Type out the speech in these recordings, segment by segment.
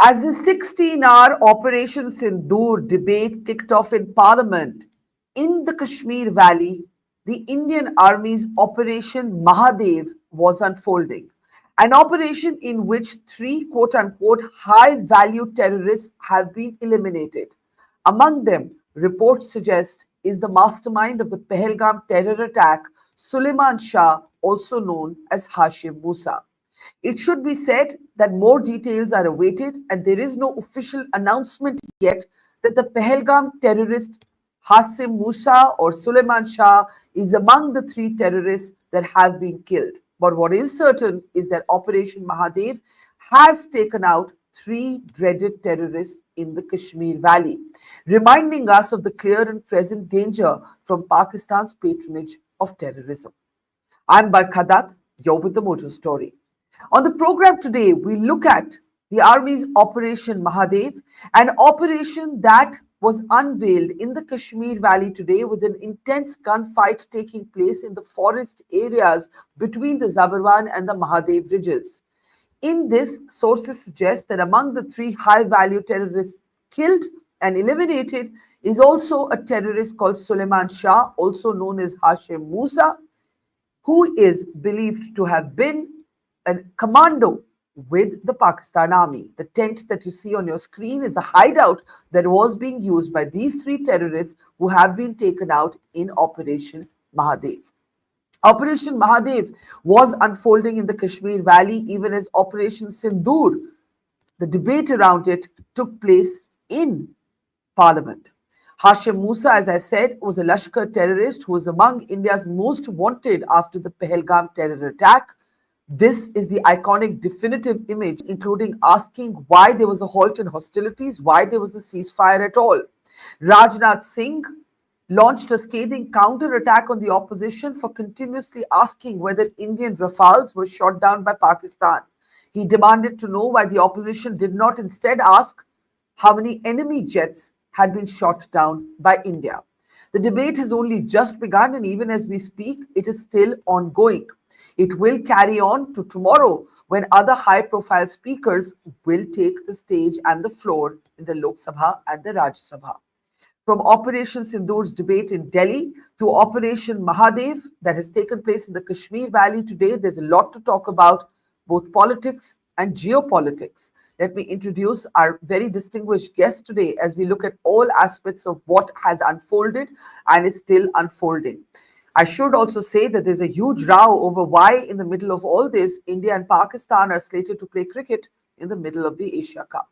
As the 16-hour Operation Sindoor debate kicked off in Parliament in the Kashmir Valley, the Indian Army's Operation Mahadev was unfolding. An operation in which three quote unquote high value terrorists have been eliminated. Among them, reports suggest, is the mastermind of the Pahalgam terror attack, Suleiman Shah, also known as Hashim Musa. It should be said that more details are awaited, and there is no official announcement yet that the Pahalgam terrorist Hashim Musa or Suleiman Shah is among the three terrorists that have been killed. But what is certain is that Operation Mahadev has taken out three dreaded terrorists in the Kashmir Valley, reminding us of the clear and present danger from Pakistan's patronage of terrorism. I'm Barkha Dutt, you're with the Mojo story. On the program today, we look at the Army's Operation Mahadev, an operation that was unveiled in the Kashmir Valley today with an intense gunfight taking place in the forest areas between the Zabarwan and the Mahadev ridges. In this, sources suggest that among the three high-value terrorists killed and eliminated is also a terrorist called Suleiman Shah, also known as Hashim Musa, who is believed to have been a commando with the Pakistan Army. The tent that you see on your screen is the hideout that was being used by these three terrorists who have been taken out in Operation Mahadev. Operation Mahadev was unfolding in the Kashmir Valley even as Operation Sindoor, the debate around it, took place in Parliament. Hashim Musa, as I said, was a Lashkar terrorist who was among India's most wanted after the Pahalgam terror attack. This is the iconic definitive image, including asking why there was a halt in hostilities, why there was a ceasefire at all. Rajnath Singh launched a scathing counter-attack on the opposition for continuously asking whether Indian Rafales were shot down by Pakistan. He demanded to know why the opposition did not instead ask how many enemy jets had been shot down by India. The debate has only just begun, and even as we speak, it is still ongoing. It will carry on to tomorrow when other high-profile speakers will take the stage and the floor in the Lok Sabha and the Rajya Sabha. From Operation Sindoor's debate in Delhi to Operation Mahadev that has taken place in the Kashmir Valley today, there's a lot to talk about, both politics and geopolitics. Let me introduce our very distinguished guest today as we look at all aspects of what has unfolded and is still unfolding. I should also say that there's a huge row over why, in the middle of all this, India and Pakistan are slated to play cricket in the middle of the Asia Cup.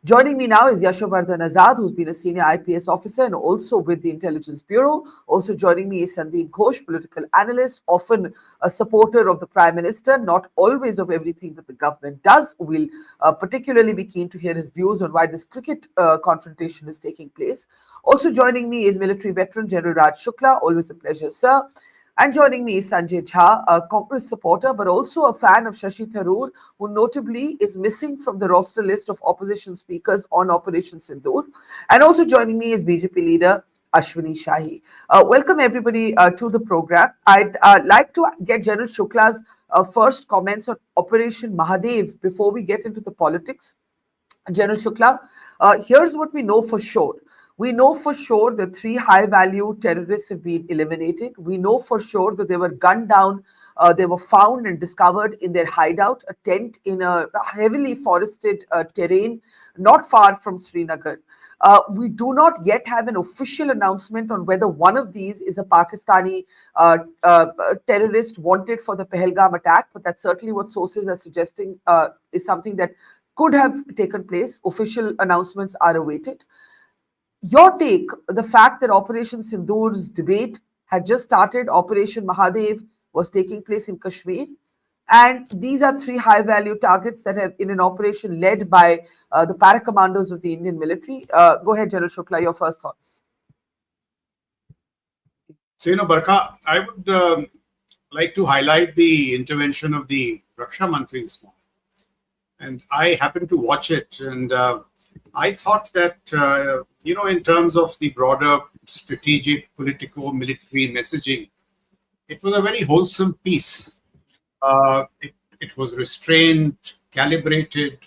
Joining me now is Yashovardhan Azad, who's been a senior IPS officer and also with the Intelligence Bureau. Also joining me is Sandeep Ghosh, political analyst, often a supporter of the Prime Minister, not always of everything that the government does. We'll particularly be keen to hear his views on why this cricket confrontation is taking place. Also joining me is military veteran General Raj Shukla. Always a pleasure, sir. And joining me is Sanjay Jha, a Congress supporter, but also a fan of Shashi Tharoor, who notably is missing from the roster list of opposition speakers on Operation Sindoor. And also joining me is BJP leader Ashwini Shahi. Welcome everybody to the program. I'd like to get General Shukla's first comments on Operation Mahadev before we get into the politics. General Shukla, here's what we know for sure. We know for sure that three high-value terrorists have been eliminated. We know for sure that they were gunned down. They were found and discovered in their hideout, a tent in a heavily forested terrain not far from Srinagar. We do not yet have an official announcement on whether one of these is a Pakistani terrorist wanted for the Pahalgam attack, but that's certainly what sources are suggesting is something that could have taken place. Official announcements are awaited. Your take, the fact that Operation Sindoor's debate had just started, Operation Mahadev was taking place in Kashmir, and these are three high-value targets that have in an operation led by the para-commandos of the Indian military. Go ahead, General Shukla, your first thoughts. So, Barkha, I would like to highlight the intervention of the Raksha Mantri this morning. And I happened to watch it, and I thought that, in terms of the broader strategic, political, military messaging, it was a very wholesome piece. It was restrained, calibrated,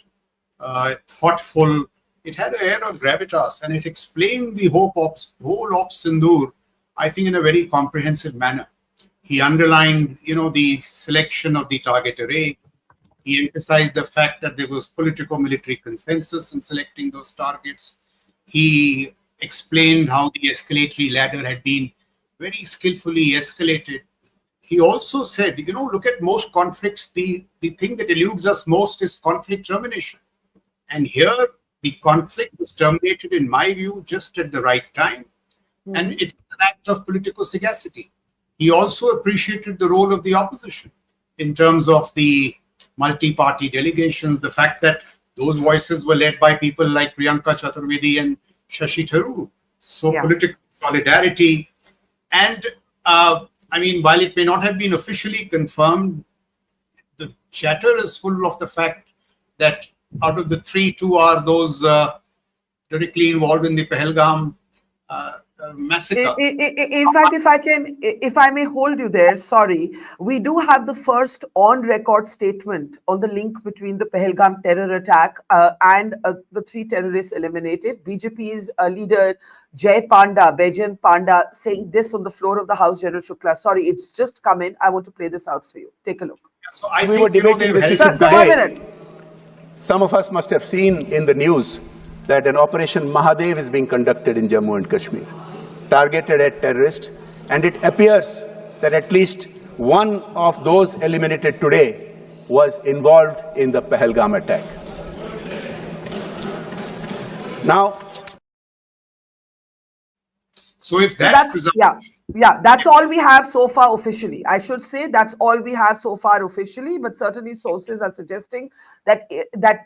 thoughtful. It had an air of gravitas, and it explained the whole of Sindoor, I think, in a very comprehensive manner. He underlined, the selection of the target array. He emphasized the fact that there was politico-military consensus in selecting those targets. He explained how the escalatory ladder had been very skillfully escalated. He also said, look at most conflicts, the thing that eludes us most is conflict termination. And here, the conflict was terminated, in my view, just at the right time. And it was an act of political sagacity. He also appreciated the role of the opposition in terms of the multi-party delegations, the fact that those voices were led by people like Priyanka Chaturvedi and Shashi Tharoor. So political solidarity. And while it may not have been officially confirmed, the chatter is full of the fact that out of the 3, 2 are those directly involved in the Pahalgam massacre. In fact, if I may hold you there, sorry, we do have the first on-record statement on the link between the Pahalgam terror attack and the 3 terrorists eliminated. BJP's leader Baijan Panda saying this on the floor of the House, General Shukla. Sorry, it's just come in. I want to play this out for you. Take a look. So I we think, were debating this issue today. Some of us must have seen in the news that an Operation Mahadev is being conducted in Jammu and Kashmir, targeted at terrorists, and it appears that at least one of those eliminated today was involved in the Pahalgam attack. Now, so if that's that's all we have so far officially. I should say that's all we have so far officially, but certainly sources are suggesting that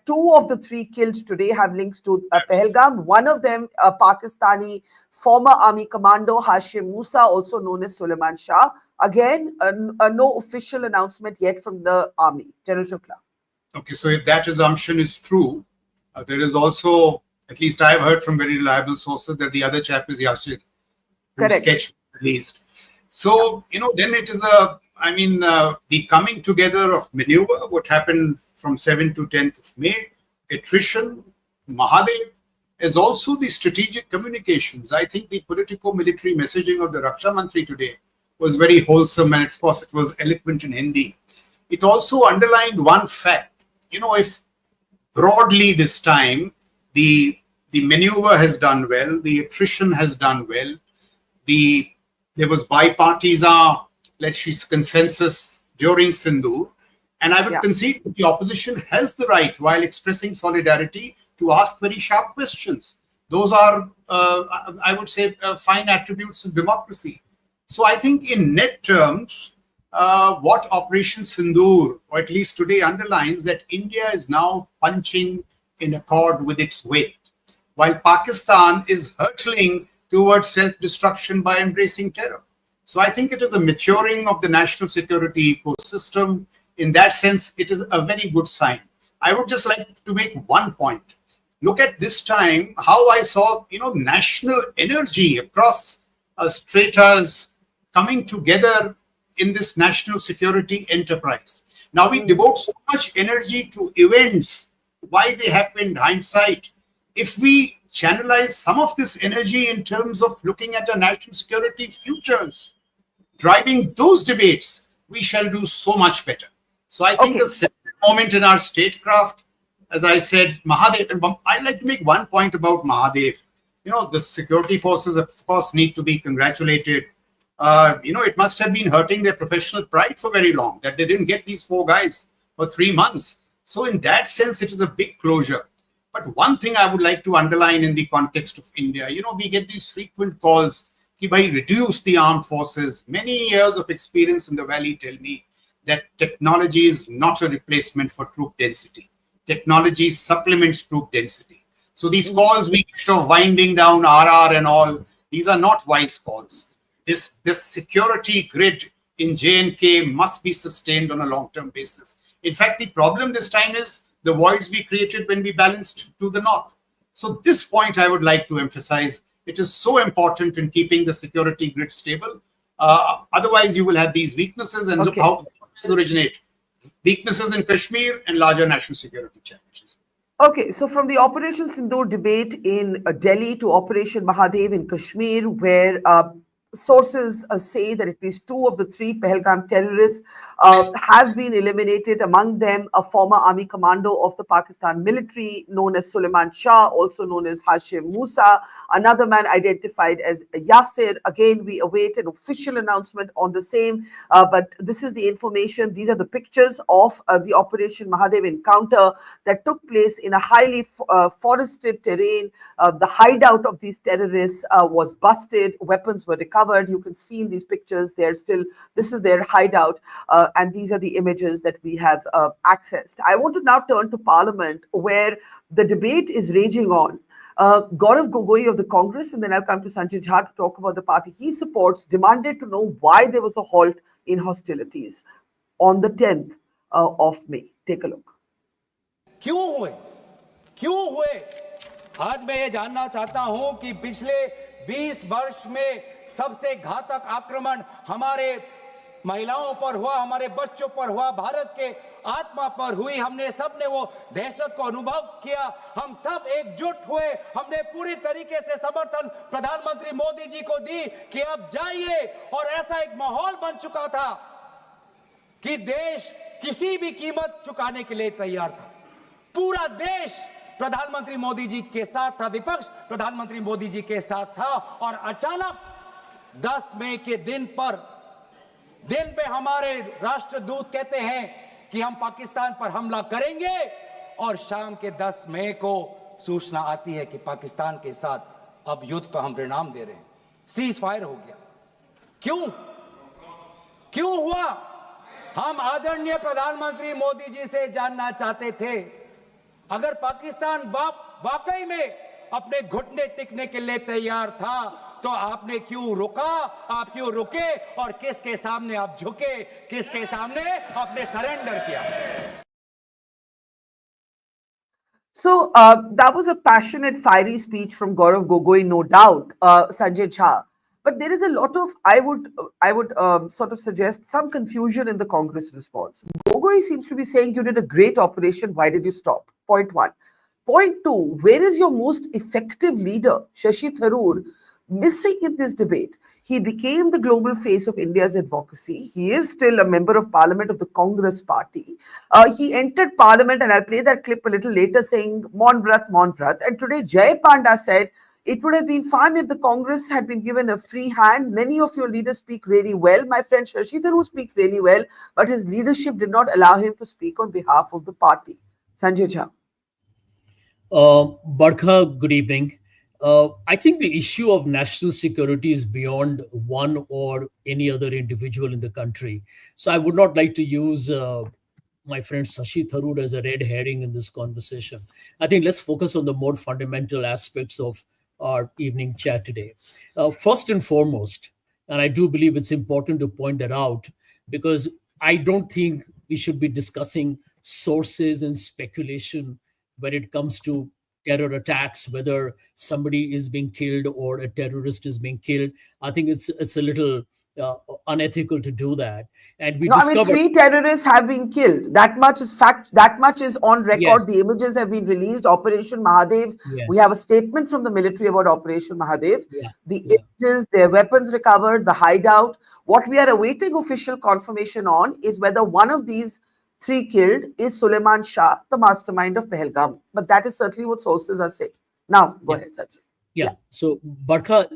2 of the 3 killed today have links to Pahalgam. One of them, a Pakistani former army commando, Hashim Musa, also known as Suleiman Shah. Again, no official announcement yet from the army. General Shukla. Okay, so if that assumption is true, there is also, at least I have heard from very reliable sources, that the other chap is Yashir, whose sketch was released. So, then it is the coming together of maneuver, what happened from 7th to 10th of May, attrition, Mahadev, as also the strategic communications. I think the politico-military messaging of the Raksha Mantri today was very wholesome, and of course it was eloquent in Hindi. It also underlined one fact. If broadly this time the maneuver has done well, the attrition has done well, there was bipartisan, consensus during Sindoor, and I would concede that the opposition has the right, while expressing solidarity, to ask very sharp questions. Those are, I would say, fine attributes of democracy. So I think in net terms, what Operation Sindoor, or at least today, underlines that India is now punching in accord with its weight, while Pakistan is hurtling towards self-destruction by embracing terror. So I think it is a maturing of the national security ecosystem. In that sense, it is a very good sign. I would just like to make one point. Look at this time, how I saw, national energy across stratas coming together in this national security enterprise. Now we devote so much energy to events, why they happened, hindsight. If we channelize some of this energy in terms of looking at our national security futures, driving those debates, we shall do so much better. So I think the second moment in our statecraft, as I said, Mahadev, and I'd like to make one point about Mahadev. The security forces, of course, need to be congratulated. It must have been hurting their professional pride for very long that they didn't get these 4 guys for 3 months. So in that sense, it is a big closure. But one thing I would like to underline in the context of India, we get these frequent calls, ki bhai, reduce the armed forces. Many years of experience in the valley tell me that technology is not a replacement for troop density. Technology supplements troop density. So these calls we get of winding down RR and all, these are not wise calls. This security grid in J&K must be sustained on a long-term basis. In fact, the problem this time is the voids we created when we balanced to the north. So this point I would like to emphasize. It is so important in keeping the security grid stable. Otherwise, you will have these weaknesses, and look how they originate. Weaknesses in Kashmir and larger national security challenges. Okay, so from the Operation Sindoor debate in Delhi to Operation Mahadev in Kashmir, where sources say that at least two of the three Pahalgam terrorists have been eliminated, among them a former army commando of the Pakistan military known as Suleiman Shah, also known as Hashim Musa, another man identified as Yasir. Again, we await an official announcement on the same, but this is the information. These are the pictures of the Operation Mahadev encounter that took place in a highly forested terrain. The hideout of these terrorists was busted, weapons were recovered. You can see in these pictures, this is their hideout, and these are the images that we have accessed. I want to now turn to Parliament, where the debate is raging on. Gaurav Gogoi of the Congress, and then I'll come to Sanjay Jha to talk about the party he supports, demanded to know why there was a halt in hostilities on the 10th of May. Take a look. क्यों हुए आज मैं ये जानना चाहता हूं कि पिछले 20 वर्ष में सबसे घातक आक्रमण हमारे महिलाओं पर हुआ, हमारे बच्चों पर हुआ, भारत के आत्मा पर हुई। हमने सबने वो दहशत को अनुभव किया, हम सब एकजुट हुए, हमने पूरी तरीके से समर्थन प्रधानमंत्री मोदी जी को दी कि अब जाइए, और ऐसा एक माहौल बन चुका था कि देश किसी भी कीमत चुकाने के लिए तैयार था। पूरा देश प्रधानमंत्री मोदी जी के साथ था, विपक्ष प्रधानमंत्री मोदी जी के साथ था, और अचानक 10 मई के दिन पे हमारे राष्ट्रदूत कहते हैं कि हम पाकिस्तान पर हमला करेंगे, और शाम के 10 मई को सूचना आती है कि पाकिस्तान के साथ अब युद्ध पर हम परिणाम दे रहे हैं, सीज फायर हो गया। क्यों हुआ? हम आदरणीय प्रधानमंत्री मोदी जी से जानना चाहते थे, अगर पाकिस्तान वाकई में अपने घुटने टिकने के लिए तैयार था तो आपने क्यों रुका, आप क्यों रुके, और किसके सामने आप झुके, किसके सामने आपने सरेंडर किया? So that was a passionate, fiery speech from Gaurav Gogoi, no doubt, Sanjay Jha. But there is a lot of, I would sort of suggest some confusion in the Congress response. Gogoi seems to be saying you did a great operation. Why did you stop? Point one. Point two, where is your most effective leader, Shashi Tharoor, missing in this debate? He became the global face of India's advocacy. He is still a member of parliament of the Congress party. He entered parliament, and I'll play that clip a little later, saying, Mon Vrat, Mon Vrat. And today, Jay Panda said, it would have been fun if the Congress had been given a free hand. Many of your leaders speak really well. My friend Shashi Tharoor speaks really well, but his leadership did not allow him to speak on behalf of the party. Sanjay Jha. Barkha, good evening. I think the issue of national security is beyond one or any other individual in the country. So I would not like to use my friend Shashi Tharoor as a red herring in this conversation. I think let's focus on the more fundamental aspects of our evening chat today. First and foremost, and I do believe it's important to point that out, because I don't think we should be discussing sources and speculation when it comes to terror attacks, whether somebody is being killed or a terrorist is being killed. I think it's a little unethical to do that. And we discovered 3 terrorists have been killed. That much is fact. That much is on record. Yes. The images have been released. Operation Mahadev. Yes. We have a statement from the military about Operation Mahadev. Yeah. The images, their weapons recovered, the hideout. What we are awaiting official confirmation on is whether one of these 3 killed is Suleiman Shah, the mastermind of Pahalgam. But that is certainly what sources are saying. Now, go ahead, Sajid. Yeah. So, Barkha,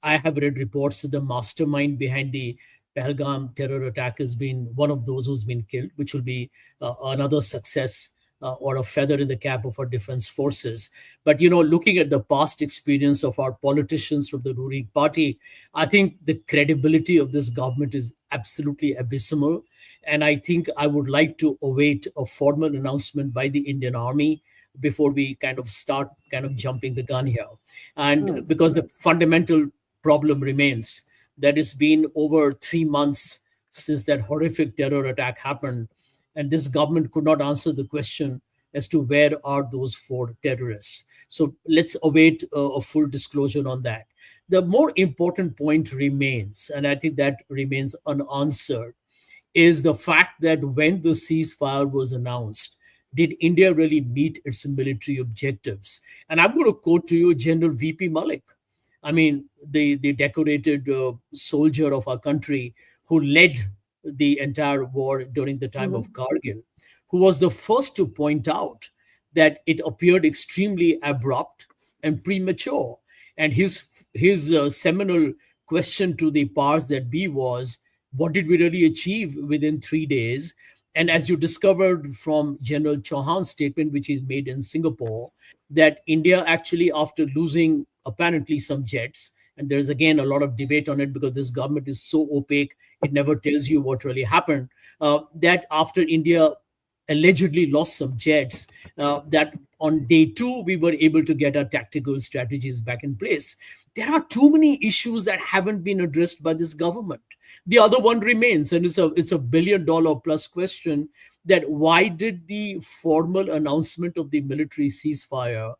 I have read reports that the mastermind behind the Pahalgam terror attack has been one of those who's been killed, which will be another success or a feather in the cap of our defense forces. But, looking at the past experience of our politicians from the ruling party, I think the credibility of this government is absolutely abysmal. And I think I would like to await a formal announcement by the Indian Army before we start jumping the gun here. And because the fundamental problem remains that it's been over 3 months since that horrific terror attack happened, and this government could not answer the question as to where are those 4 terrorists. So let's await a full disclosure on that. The more important point remains, and I think that remains unanswered, is the fact that when the ceasefire was announced, did India really meet its military objectives? And I'm going to quote to you General V.P. Malik. I mean, the decorated soldier of our country who led the entire war during the time of Kargil, who was the first to point out that it appeared extremely abrupt and premature. And his seminal question to the powers that be was, what did we really achieve within 3 days? And as you discovered from General Chauhan's statement, which is made in Singapore, that India actually, after losing apparently some jets, and there's again a lot of debate on it because this government is so opaque, it never tells you what really happened, that after India allegedly lost some jets, that on day 2, we were able to get our tactical strategies back in place. There are too many issues that haven't been addressed by this government. The other one remains, and it's a $1 billion plus question, that why did the formal announcement of the military ceasefire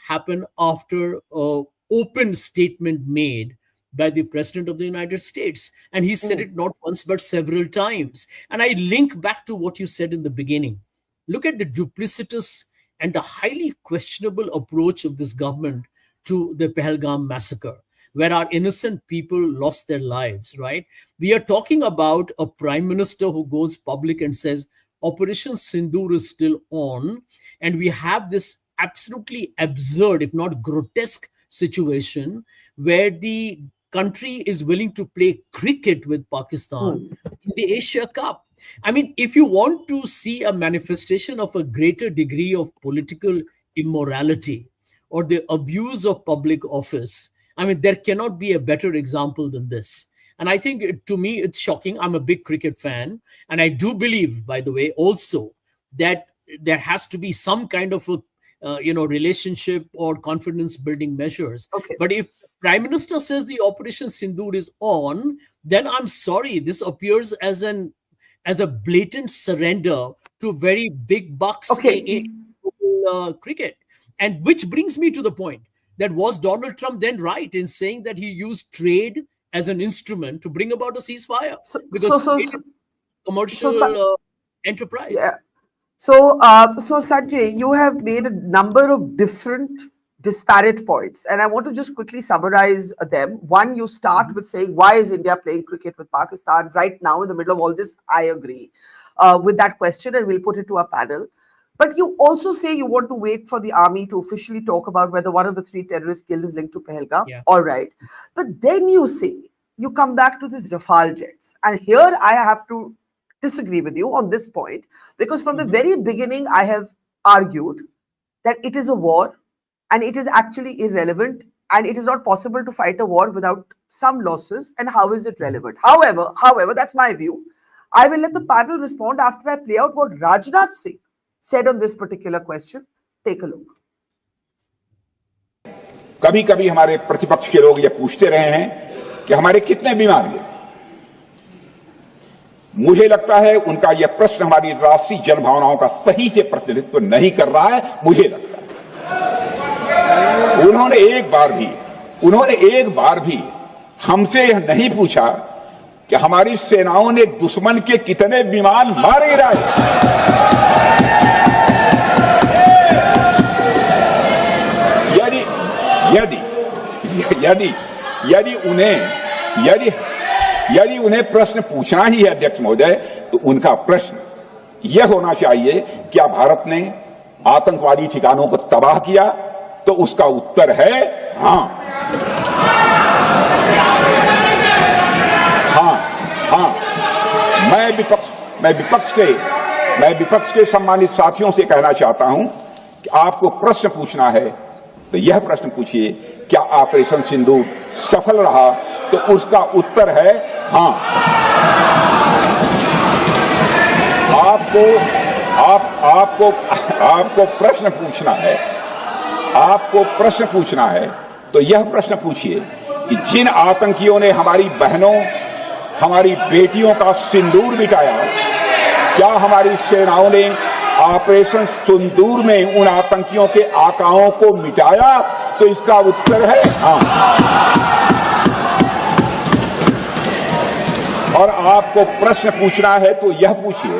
happen after an open statement made by the President of the United States? And he said it not once, but several times. And I link back to what you said in the beginning. Look at the duplicitous and the highly questionable approach of this government to the Pahalgam massacre, where our innocent people lost their lives, right? We are talking about a prime minister who goes public and says, Operation Sindoor is still on. And we have this absolutely absurd, if not grotesque, situation where the country is willing to play cricket with Pakistan in the Asia Cup. I mean, if you want to see a manifestation of a greater degree of political immorality or the abuse of public office, I mean, there cannot be a better example than this. And I think, to me, it's shocking. I'm a big cricket fan. And I do believe, by the way, also that there has to be some kind of a relationship or confidence building measures. Okay. But if Prime Minister says the Operation Sindoor is on, then I'm sorry, this appears as a blatant surrender to very big bucks in cricket. And which brings me to the point that, was Donald Trump then right in saying that he used trade as an instrument to bring about a ceasefire? Because commercial enterprise. Yeah. So Sanjay, you have made a number of different disparate points, and I want to just quickly summarize them. One, you start with saying, why is India playing cricket with Pakistan right now in the middle of all this? I agree with that question, and we'll put it to our panel. But you also say you want to wait for the army to officially talk about whether one of the 3 terrorists killed is linked to Pahalgam. Yeah. All right. But then you say, you come back to these Rafale jets. And here I have to disagree with you on this point, because from the very beginning, I have argued that it is a war and it is actually irrelevant, and it is not possible to fight a war without some losses. And how is it relevant? However, that's my view. I will let the panel respond after I play out what Rajnath Singh said on this particular question. Take a look. कभी कभी हमारे प्रतिपक्ष के लोग ये पूछते रहे हैं कि हमारे कितने बीमार हैं। मुझे लगता है उनका यह प्रश्न हमारी राष्ट्रीय जनभावनाओं का सही से प्रतिनिधित्व नहीं कर रहा है। मुझे लगता है उन्होंने एक बार भी हमसे यह नहीं पूछा कि हमारी सेनाओं ने दुश्मन के कितने विमान मार गिराए। यदि उन्हें प्रश्न पूछना ही है अध्यक्ष महोदय, तो उनका प्रश्न यह होना चाहिए, क्या भारत ने आतंकवादी ठिकानों को तबाह किया? तो उसका उत्तर है हां। मैं विपक्ष के सम्मानित साथियों से कहना चाहता हूं कि आपको प्रश्न पूछना है तो यह प्रश्न पूछिए, क्या ऑपरेशन सिंदूर सफल रहा? तो उसका उत्तर है हां। आपको प्रश्न पूछना है तो यह प्रश्न पूछिए कि जिन आतंकियों ने हमारी बहनों, हमारी बेटियों का सिंदूर मिटाया, क्या हमारी सेनाओं ने ऑपरेशन सिंदूर में उन आतंकियों के आकाओं को मिटाया? तो इसका उत्तर है हां। और आपको प्रश्न पूछना है तो यह पूछिए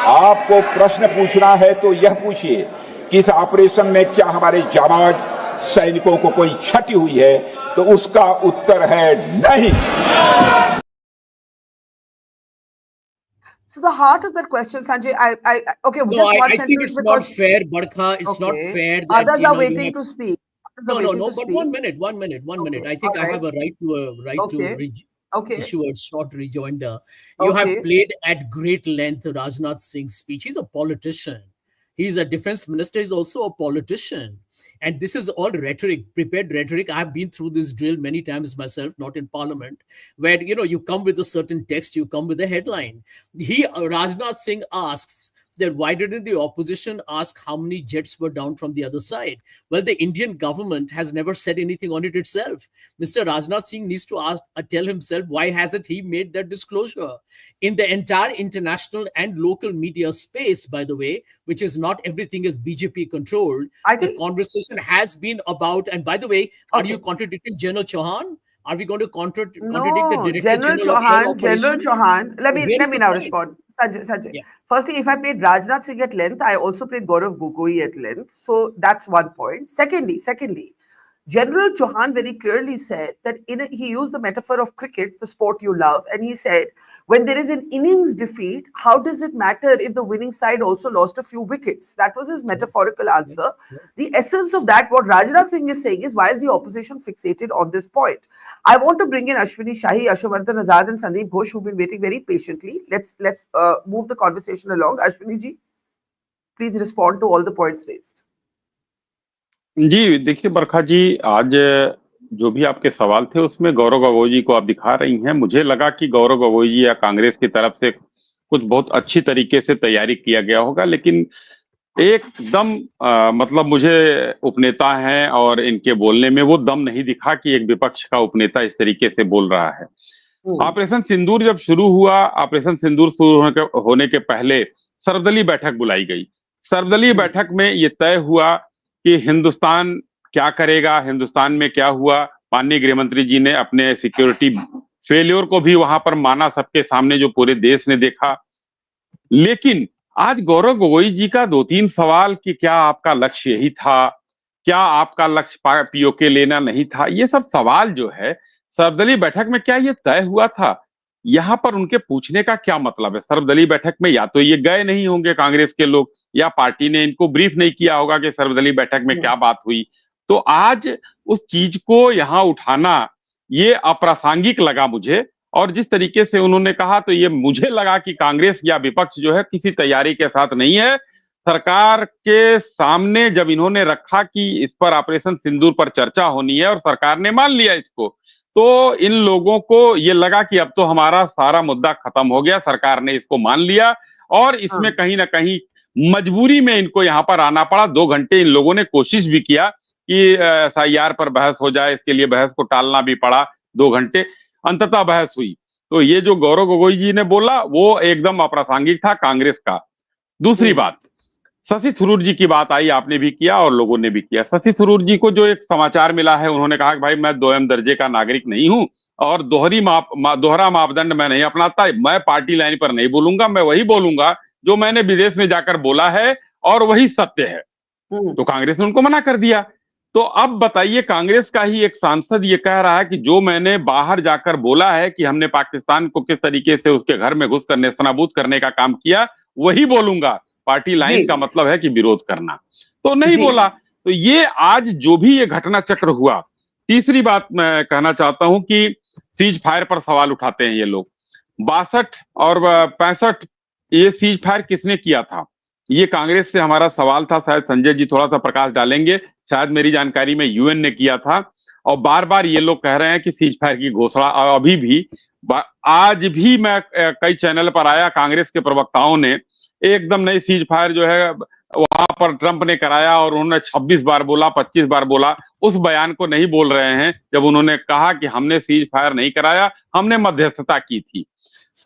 आपको प्रश्न पूछना है तो यह पूछिए कि इस ऑपरेशन में क्या हमारे जाबाज सैनिकों को कोई क्षति हुई है, तो उसका उत्तर है नहीं। So the heart of that question, Sanjay, okay, No, just one I think sentence it's not because fair, Barkha. It's not okay, fair that others you are know you waiting have. to speak. Others are No, waiting to but speak. one minute. Okay, I think all I right. have a right Okay, to okay, issue a short rejoinder. You have okay. played at great length Rajnath Singh's speech. He's a politician. He's a defense minister. He's also a politician. And this is all rhetoric, prepared rhetoric. I've been through this drill many times myself, not in parliament, where, you come with a certain text, you come with a headline. Rajnath Singh asks, then why didn't the opposition ask how many jets were down from the other side? Well, the Indian government has never said anything on it itself. Mr. Rajnath Singh needs to tell himself, why hasn't he made that disclosure? In the entire international and local media space, by the way, which is not everything is BJP controlled, the conversation has been about, and by the way, are you contradicting General Chauhan? Are we going to contradict the Director General of Air Operations? General Chauhan, let me now point? respond. Sanjay. Yeah. Firstly, if I played Rajnath Singh at length, I also played Gaurav Gogoi at length. So that's one point. Secondly, General Chauhan very clearly said that he used the metaphor of cricket, the sport you love, and he said, when there is an innings defeat, how does it matter if the winning side also lost a few wickets? That was his metaphorical answer. The essence of that, what Rajnath Singh is saying is, why is the opposition fixated on this point? I want to bring in Ashwini Shahi, Ashwavardhan Azad and Sandeep Ghosh, who've been waiting very patiently. Let's move the conversation along. Ashwini ji, please respond to all the points raised. जी देखिए बरखा जी, आज जो भी आपके सवाल थे उसमें गौरव गोगोई जी को आप दिखा रही हैं। मुझे लगा कि गौरव गोगोई जी या कांग्रेस की तरफ से कुछ बहुत अच्छी तरीके से तैयारी किया गया होगा, लेकिन एकदम मतलब मुझे उपनेता हैं और इनके बोलने में वो दम नहीं दिखा कि एक विपक्ष का उपनेता इस तरीके से बोल रहा है। ऑपरेशन सिंदूर जब शुरू हुआ, ऑपरेशन सिंदूर शुरू होने के पहले सर्वदलीय बैठक बुलाई गई। सर्वदलीय बैठक में ये तय हुआ कि हिंदुस्तान क्या करेगा, हिंदुस्तान में क्या हुआ। माननीय गृह मंत्री जी ने अपने सिक्योरिटी फेलियर को भी वहां पर माना सबके सामने, जो पूरे देश ने देखा। लेकिन आज गौरव गोगोई जी का 2-3 सवाल कि क्या आपका लक्ष्य यही था, क्या आपका लक्ष्य पीओके लेना नहीं था, ये सब सवाल जो है सर्वदलीय बैठक में क्या ये तय हुआ था, यहाँ पर उनके पूछने का क्या मतलब है। सर्वदलीय बैठक में या तो ये गए नहीं होंगे कांग्रेस के लोग, या पार्टी ने इनको ब्रीफ नहीं किया होगा कि सर्वदलीय बैठक में क्या बात हुई। तो आज उस चीज को यहाँ उठाना ये अप्रासंगिक लगा मुझे, और जिस तरीके से उन्होंने कहा तो ये मुझे लगा कि कांग्रेस या विपक्ष जो है किसी तैयारी के साथ नहीं है। सरकार के सामने जब इन्होंने रखा कि इस पर ऑपरेशन सिंदूर पर चर्चा होनी है और सरकार ने मान लिया इसको, तो इन लोगों को ये लगा कि अब तो हमारा सारा मुद्दा खत्म हो गया, सरकार ने इसको मान लिया, और इसमें कहीं ना कहीं मजबूरी में इनको यहाँ पर आना पड़ा। 2 घंटे इन लोगों ने कोशिश भी किया कि एसआईआर पर बहस हो जाए, इसके लिए बहस को टालना भी पड़ा 2 घंटे, अंततः बहस हुई। तो ये जो गौरव गोगोई जी ने बोला वो एकदम अप्रासंगिक था कांग्रेस का। दूसरी बात, शशि थरूर जी की बात आई, आपने भी किया और लोगों ने भी किया। शशि थरूर जी को जो एक समाचार मिला है, उन्होंने कहा कि भाई मैं 2M दर्जे का नागरिक नहीं हूं और दोहरा मापदंड मैं नहीं अपनाता, मैं पार्टी लाइन पर नहीं बोलूंगा, मैं वही बोलूंगा जो मैंने विदेश में जाकर बोला है और वही सत्य है। तो कांग्रेस ने उनको मना कर दिया। तो अब बताइए, कांग्रेस का ही एक सांसद ये कह रहा है कि जो मैंने बाहर जाकर बोला है कि हमने पाकिस्तान को किस तरीके से उसके घर में घुसकर नेस्तनाबूद करने का काम किया, वही बोलूंगा। पार्टी लाइन का मतलब है कि विरोध करना, तो नहीं बोला। तो ये आज जो भी ये घटना चक्र हुआ। तीसरी बात मैं कहना चाहता हूं कि सीज फायर पर सवाल उठाते हैं ये लोग। 62 और 65 ये सीज फायर किसने किया था, ये कांग्रेस से हमारा सवाल था। शायद संजय जी थोड़ा सा प्रकाश डालेंगे। शायद मेरी जानकारी में यूएन ने किया था, और बार बार ये लोग कह रहे हैं कि सीज फायर की घोषणा अभी भी, आज भी मैं कई चैनल पर आया, कांग्रेस के प्रवक्ताओं ने एकदम नई सीज फायर जो है वहां पर ट्रंप ने कराया, और उन्होंने 26 बार बोला, 25 बार बोला, उस बयान को नहीं बोल रहे हैं जब उन्होंने कहा कि हमने सीज फायर नहीं कराया, हमने मध्यस्थता की थी।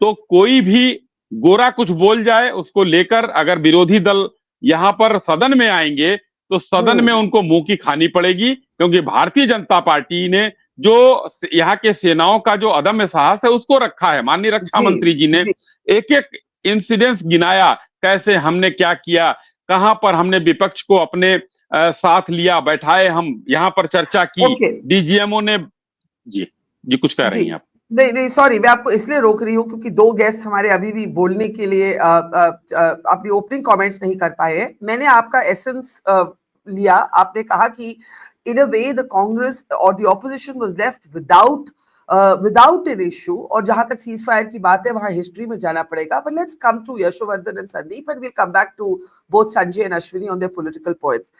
तो कोई भी गोरा कुछ बोल जाए उसको लेकर अगर विरोधी दल यहां पर सदन में आएंगे तो सदन में उनको मुंह की खानी पड़ेगी, क्योंकि भारतीय जनता पार्टी ने जो यहाँ के सेनाओं का जो अदम्य साहस है उसको रखा है। माननीय रक्षा मंत्री जी ने एक एक इंसिडेंस गिनाया, कैसे हमने क्या किया, कहां पर हमने विपक्ष को अपने साथ लिया, बैठाए, हम यहाँ पर चर्चा की, डीजीएमओ ने जी कुछ कह रही हैं आप? नहीं नहीं, सॉरी, मैं आपको इसलिए रोक रही हूँ क्योंकि दो गेस्ट हमारे अभी भी बोलने के लिए अपनी ओपनिंग कमेंट्स नहीं कर पाए हैं। मैंने आपका एसेंस लिया, आपने कहा कि in a way the Congress or the opposition was left without an issue, और जहां तक सीज फायर की बात है वहां हिस्ट्री में जाना पड़ेगा। But let's come to Yashovardhan and Sandeep and we'll come back to both Sanjay and Ashwini on their political points.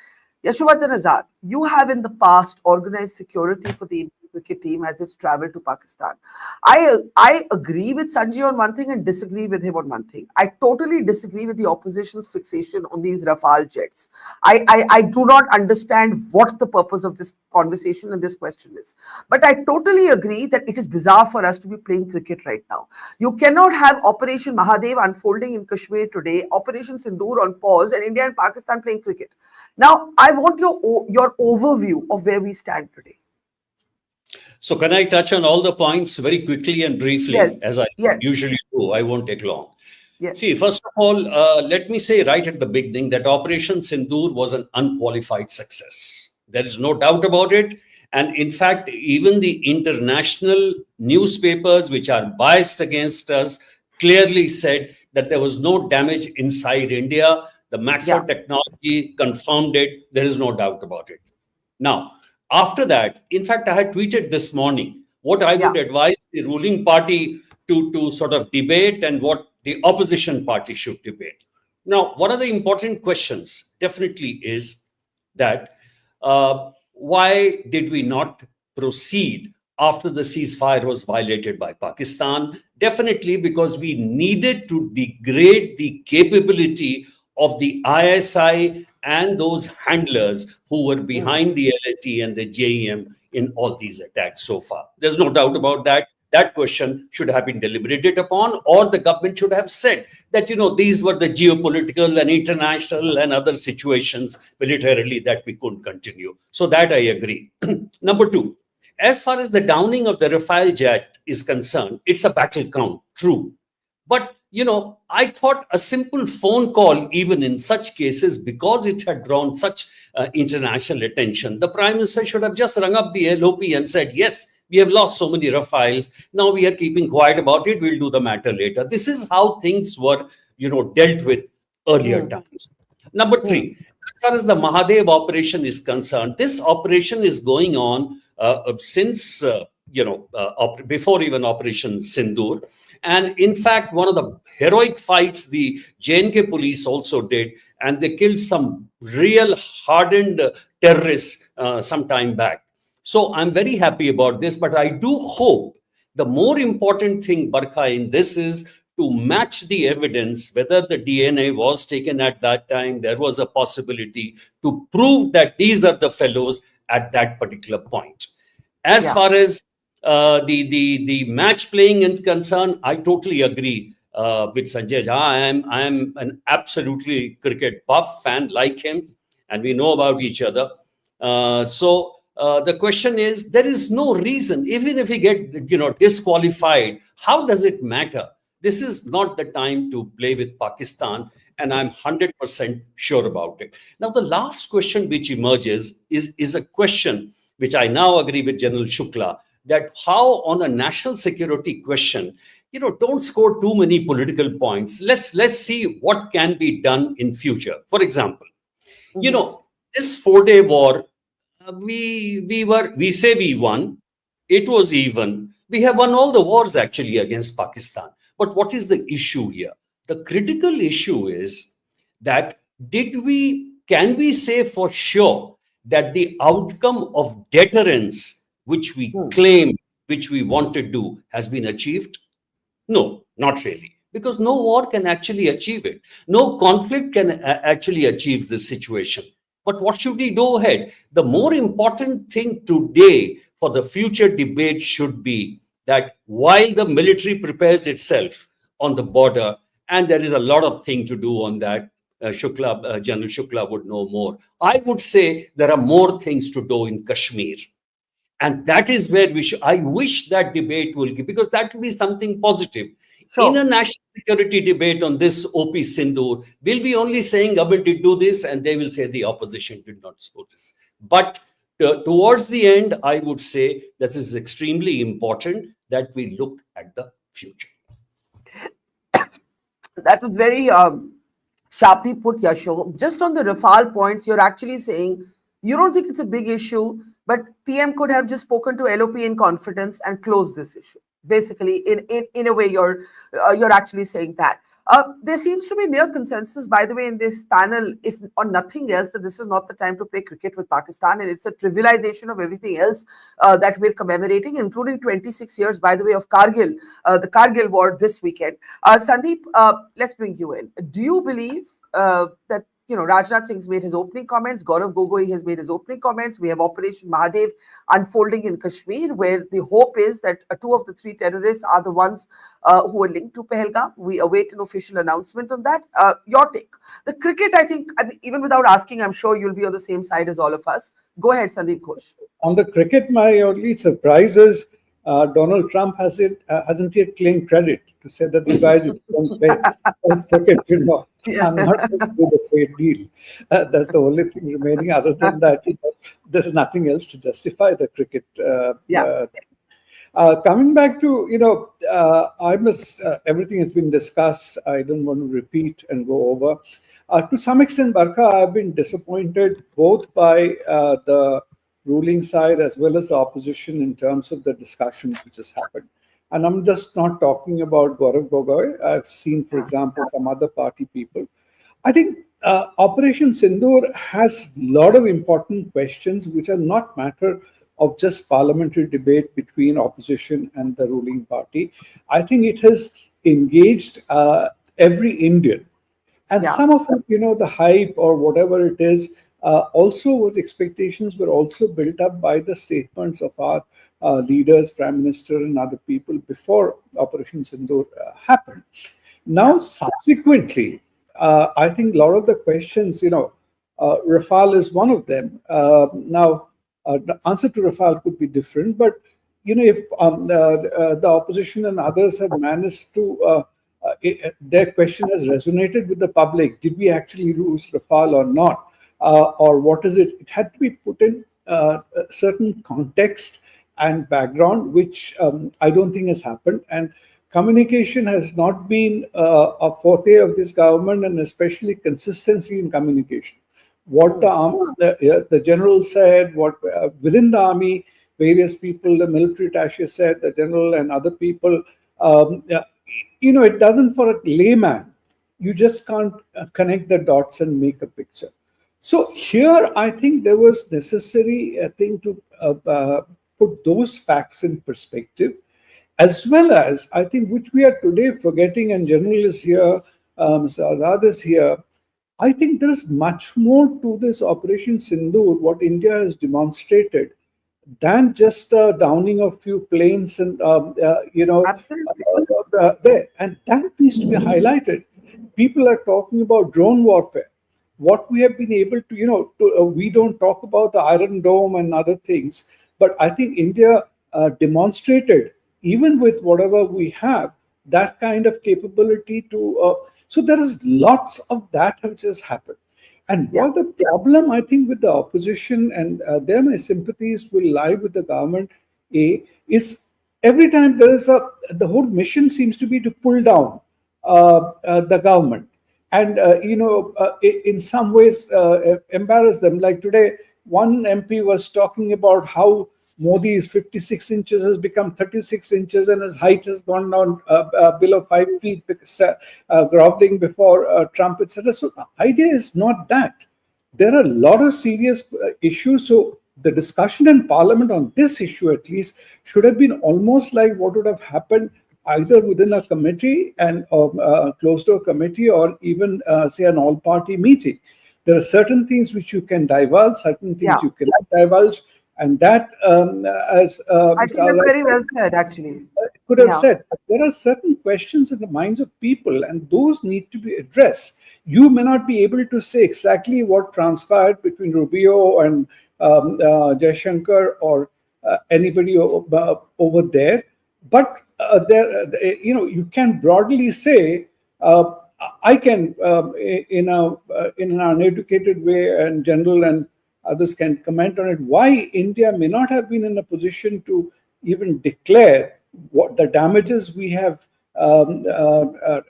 Yashovardhan Azad, you have in the past organized security for the Indian cricket team as it's traveled to Pakistan. I agree with Sanjay on one thing and disagree with him on one thing. I totally disagree with the opposition's fixation on these Rafale jets. I do not understand what the purpose of this conversation and this question is. But I totally agree that it is bizarre for us to be playing cricket right now. You cannot have Operation Mahadev unfolding in Kashmir today, Operation Sindoor on pause, and India and Pakistan playing cricket. Now, I want your overview of where we stand today. So can I touch on all the points very quickly and briefly, yes, as I yes. usually do? I won't take long. Yes. See, first of all, let me say right at the beginning that Operation Sindoor was an unqualified success. There is no doubt about it. And in fact, even the international newspapers, which are biased against us, clearly said that there was no damage inside India. The Maxar technology confirmed it. There is no doubt about it. Now, after that, in fact, I had tweeted this morning what I would advise the ruling party to sort of debate and what the opposition party should debate. Now, one of the important questions definitely is that why did we not proceed after the ceasefire was violated by Pakistan? Definitely because we needed to degrade the capability of the ISI and those handlers who were behind the LAT and the JEM in all these attacks so far. There's no doubt about that. That question should have been deliberated upon, or the government should have said that, you know, these were the geopolitical and international and other situations militarily that we couldn't continue. So that I agree. Number two, as far as the downing of the Rafale jet is concerned, it's a battle count, true. But, you know, I thought a simple phone call, even in such cases, because it had drawn such international attention, the Prime Minister should have just rung up the LOP and said, yes, we have lost so many Rafales. Now we are keeping quiet about it. We'll do the matter later. This is how things were, you know, dealt with earlier times. Number three, as far as the Mahadev operation is concerned, this operation is going on since, before even Operation Sindoor. And in fact, one of the heroic fights the J&K police also did, and they killed some real hardened terrorists some time back. So I'm very happy about this, but I do hope the more important thing, Barkha, in this is to match the evidence, whether the DNA was taken at that time, there was a possibility to prove that these are the fellows at that particular point. As far as the match playing is concerned, I totally agree with Sanjay. I am an absolutely cricket buff fan like him, and we know about each other. The question is, there is no reason, even if we get, you know, disqualified, how does it matter? This is not the time to play with Pakistan, and I'm 100% sure about it. Now, the last question which emerges is a question which I now agree with General Shukla, that how on a national security question, you know, don't score too many political points. Let's see what can be done in future. For example, you know, this 4-day war, we say we won. It was even. We have won all the wars actually against Pakistan. But what is the issue here? The critical issue is that can we say for sure that the outcome of deterrence, which we claim, which we want to do, has been achieved? No, not really. Because no war can actually achieve it. No conflict can actually achieve this situation. But what should we do ahead? The more important thing today for the future debate should be that while the military prepares itself on the border, and there is a lot of thing to do on that, General Shukla would know more. I would say there are more things to do in Kashmir. And that is where I wish that debate will give, because that will be something positive. In a national security debate on this OP Sindoor, we'll be only saying Amit did do this, and they will say the opposition did not do this. But towards the end, I would say that it is extremely important that we look at the future. That was very sharply put, Yasho. Just on the Rafale points, you're actually saying you don't think it's a big issue, but PM could have just spoken to LOP in confidence and closed this issue. Basically, in a way, you're actually saying that. There seems to be near consensus, by the way, in this panel, if on nothing else, that this is not the time to play cricket with Pakistan, and it's a trivialization of everything else that we're commemorating, including 26 years, by the way, of Kargil, the Kargil war this weekend. Sandeep, let's bring you in. Do you believe that Rajnath Singh's made his opening comments, Gaurav Gogoi has made his opening comments. We have Operation Mahadev unfolding in Kashmir, where the hope is that 2 of the 3 terrorists are the ones who are linked to Pahalgam. We await an official announcement on that. Your take. The cricket, I mean, even without asking, I'm sure you'll be on the same side as all of us. Go ahead, Sandeep Ghosh. On the cricket, my only surprise is Donald Trump hasn't yet claimed credit to say that the guys who don't play cricket, I'm not going to do the trade deal. That's the only thing remaining. Other than that, there's nothing else to justify the cricket. Coming back to, everything has been discussed. I don't want to repeat and go over. To some extent, Barkha, I've been disappointed both by the ruling side as well as the opposition in terms of the discussions which has happened. And I'm just not talking about Gaurav Gogoi. I've seen, for example, some other party people. I think Operation Sindoor has a lot of important questions which are not matter of just parliamentary debate between opposition and the ruling party. I think it has engaged every Indian. And some of it, the hype or whatever it is, also was expectations were also built up by the statements of our leaders, Prime Minister and other people before Operation Sindoor happened. Now, subsequently, I think a lot of the questions, Rafale is one of them. Now, the answer to Rafale could be different, but, if the opposition and others have managed to, their question has resonated with the public, did we actually lose Rafale or not? Or what is it? It had to be put in a certain context and background, which I don't think has happened. And communication has not been a forte of this government, and especially consistency in communication. What the general said, what within the army, various people, the military attaché said, the general and other people, it doesn't, for a layman, you just can't connect the dots and make a picture. So here, I think there was necessary, to put those facts in perspective, as well as, I think, which we are today forgetting, and General is here, Mr. Azad is here. I think there is much more to this Operation Sindoor, what India has demonstrated, than just downing of few planes and, Absolutely. there. And that needs to be highlighted. People are talking about drone warfare. What we have been able to, we don't talk about the Iron Dome and other things, but I think India demonstrated, even with whatever we have, that kind of capability to, so there is lots of that which has happened. And what the problem, I think, with the opposition, and there my sympathies will lie with the government, is every time there is the whole mission seems to be to pull down the government. And, in some ways, embarrass them. Like today, one MP was talking about how Modi's 56 inches has become 36 inches and his height has gone down below 5 feet, because, groveling before Trump, etc. So the idea is not that. There are a lot of serious issues. So the discussion in Parliament on this issue, at least, should have been almost like what would have happened either within a committee and closed-door committee, or even, say, an all-party meeting. There are certain things which you can divulge, certain things you cannot divulge, and that, as I think that's very well said, actually. Could have said, but there are certain questions in the minds of people, and those need to be addressed. You may not be able to say exactly what transpired between Rubio and Jaishankar or anybody over there, but you can broadly say, I can, in an uneducated way, and general and others can comment on it, why India may not have been in a position to even declare what the damages we have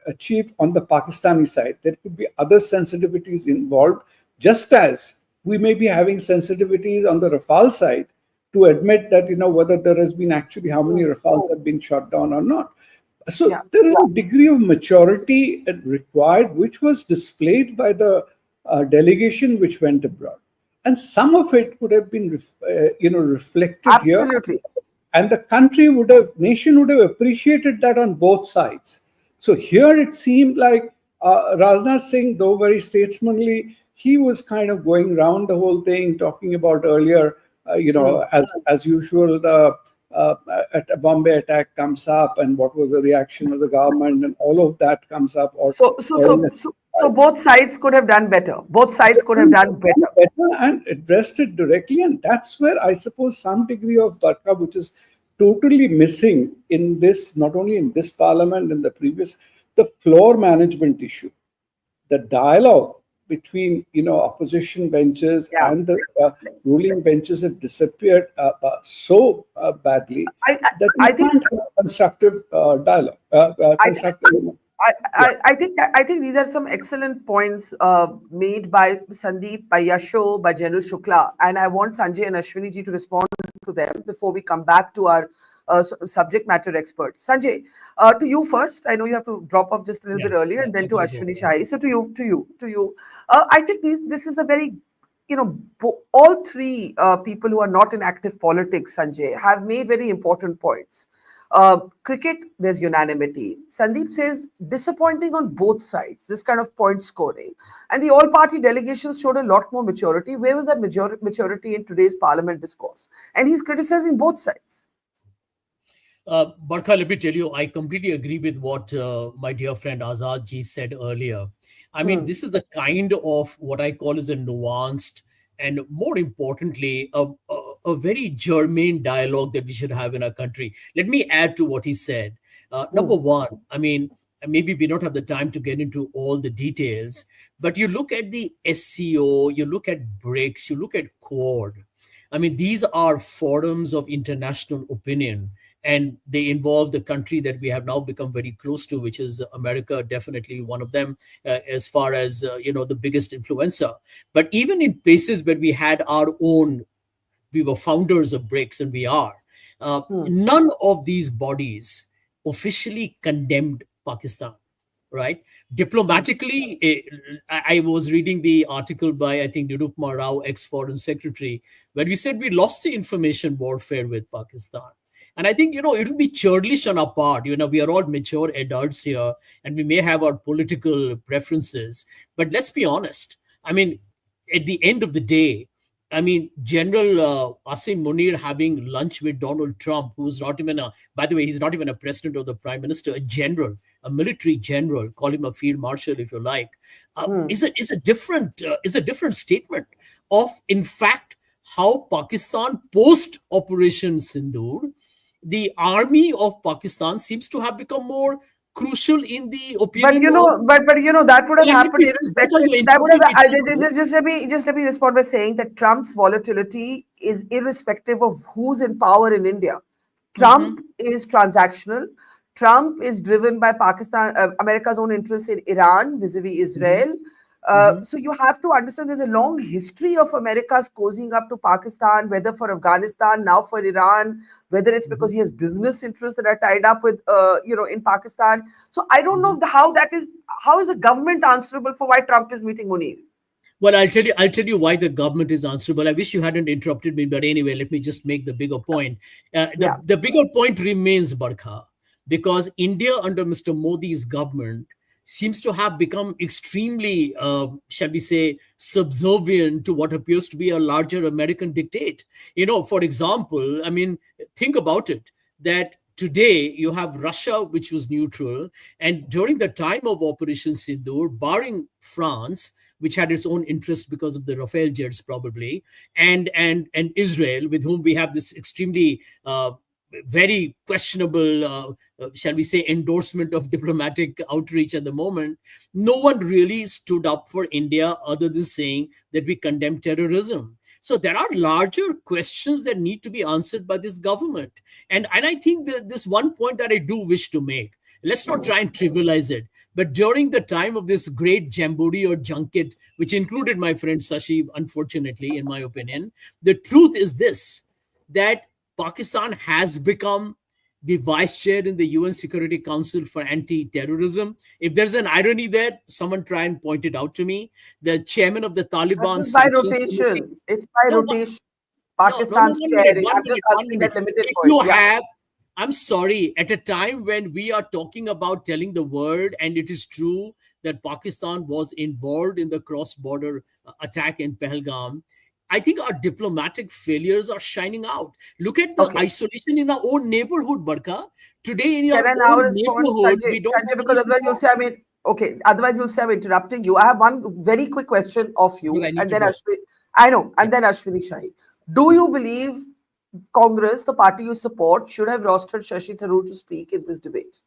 achieved on the Pakistani side. There could be other sensitivities involved, just as we may be having sensitivities on the Rafale side to admit that, whether there has been actually how many Rafales have been shot down or not. So there is a degree of maturity required, which was displayed by the delegation which went abroad. And some of it could have been, reflected Absolutely. Here. And the nation would have appreciated that on both sides. So here it seemed like Rajnath Singh, though very statesmanly, he was kind of going around the whole thing, talking about earlier, as usual, a Bombay attack comes up, and what was the reaction of the government, and all of that comes up. So both sides could have done better. Both sides could have done better and addressed it directly, and that's where I suppose some degree of Barkha, which is totally missing in this, not only in this parliament, in the previous, the floor management issue, the dialogue between opposition benches and the ruling benches have disappeared so badly that I think can't have a constructive dialogue. I think these are some excellent points made by Sandeep, by Yasho, by General Shukla, and I want Sanjay and Ashwini ji to respond to them before we come back to our subject matter experts. Sanjay, to you first. I know you have to drop off just a little bit earlier, and then to Ashwini Shahi. So to you. I think this is a very, all three people who are not in active politics, Sanjay, have made very important points. Cricket, there's unanimity. Sandeep says disappointing on both sides, this kind of point scoring. And the all-party delegations showed a lot more maturity. Where was that maturity in today's parliament discourse? And he's criticizing both sides. Barkha, let me tell you, I completely agree with what my dear friend Azad ji said earlier. I mean, this is the kind of what I call as a nuanced and, more importantly, a very germane dialogue that we should have in our country. Let me add to what he said. Number one, I mean, maybe we don't have the time to get into all the details, but you look at the SCO, you look at BRICS, you look at Quad. I mean, these are forums of international opinion, and they involve the country that we have now become very close to, which is America, definitely one of them, as far as, the biggest influencer. But even in places where we had our own, we were founders of BRICS, and we are, none of these bodies officially condemned Pakistan, right? Diplomatically, I was reading the article by, I think, Nirupma Rao, ex-foreign secretary, where we said we lost the information warfare with Pakistan. And I think, it will be churlish on our part. We are all mature adults here, and we may have our political preferences. But let's be honest. I mean, at the end of the day, I mean, General Asim Munir having lunch with Donald Trump, who's not even by the way, he's not even a president or the prime minister, a general, a military general, call him a field marshal if you like, is a different statement of, in fact, how Pakistan post Operation Sindoor, the army of Pakistan seems to have become more crucial in the opinion. But that would have happened irrespective. That would have, just let me respond by saying that Trump's volatility is irrespective of who's in power in India. Trump is transactional. Trump is driven by Pakistan, America's own interests in Iran vis-a-vis Israel. So you have to understand there's a long history of America's cozying up to Pakistan, whether for Afghanistan, now for Iran, whether it's because he has business interests that are tied up with, in Pakistan. So I don't know how is the government answerable for why Trump is meeting Munir? Well, I'll tell you why the government is answerable. I wish you hadn't interrupted me, but anyway, let me just make the bigger point. The bigger point remains, Barkha, because India under Mr. Modi's government seems to have become extremely, shall we say, subservient to what appears to be a larger American dictate. For example, I mean, think about it, that today you have Russia, which was neutral, and during the time of Operation Sindoor, barring France, which had its own interest because of the Rafale jets probably, and Israel, with whom we have this extremely very questionable, shall we say, endorsement of diplomatic outreach at the moment, no one really stood up for India other than saying that we condemn terrorism. So there are larger questions that need to be answered by this government. And I think that this one point that I do wish to make, let's not try and trivialize it. But during the time of this great jamboree or junket, which included my friend Sashi, unfortunately, in my opinion, the truth is this, that Pakistan has become the vice chair in the UN Security Council for anti-terrorism. If there's an irony there, someone try and point it out to me. The chairman of the Taliban It's by sanctions rotation. committee. It's by No, rotation. no, Pakistan's one minute, chairing. one I'm just minute, one asking minute. that limited If point. you Yeah. have, I'm sorry, at a time when we are talking about telling the world, and it is true that Pakistan was involved in the cross-border attack in Pahalgam, I think our diplomatic failures are shining out. Look at the Okay. isolation in our own neighborhood, Barkha. Today, in your Can I now own respond, neighborhood, Sanjay? we don't Sanjay, have because any otherwise you'll say, support. okay, otherwise you'll say I'm interrupting you. I have one very quick question of Because you, I need and to then go. Ashwini, I know, Yeah. and then Ashwini Shahi. Do you believe Congress, the party you support, should have rostered Shashi Tharoor to speak in this debate?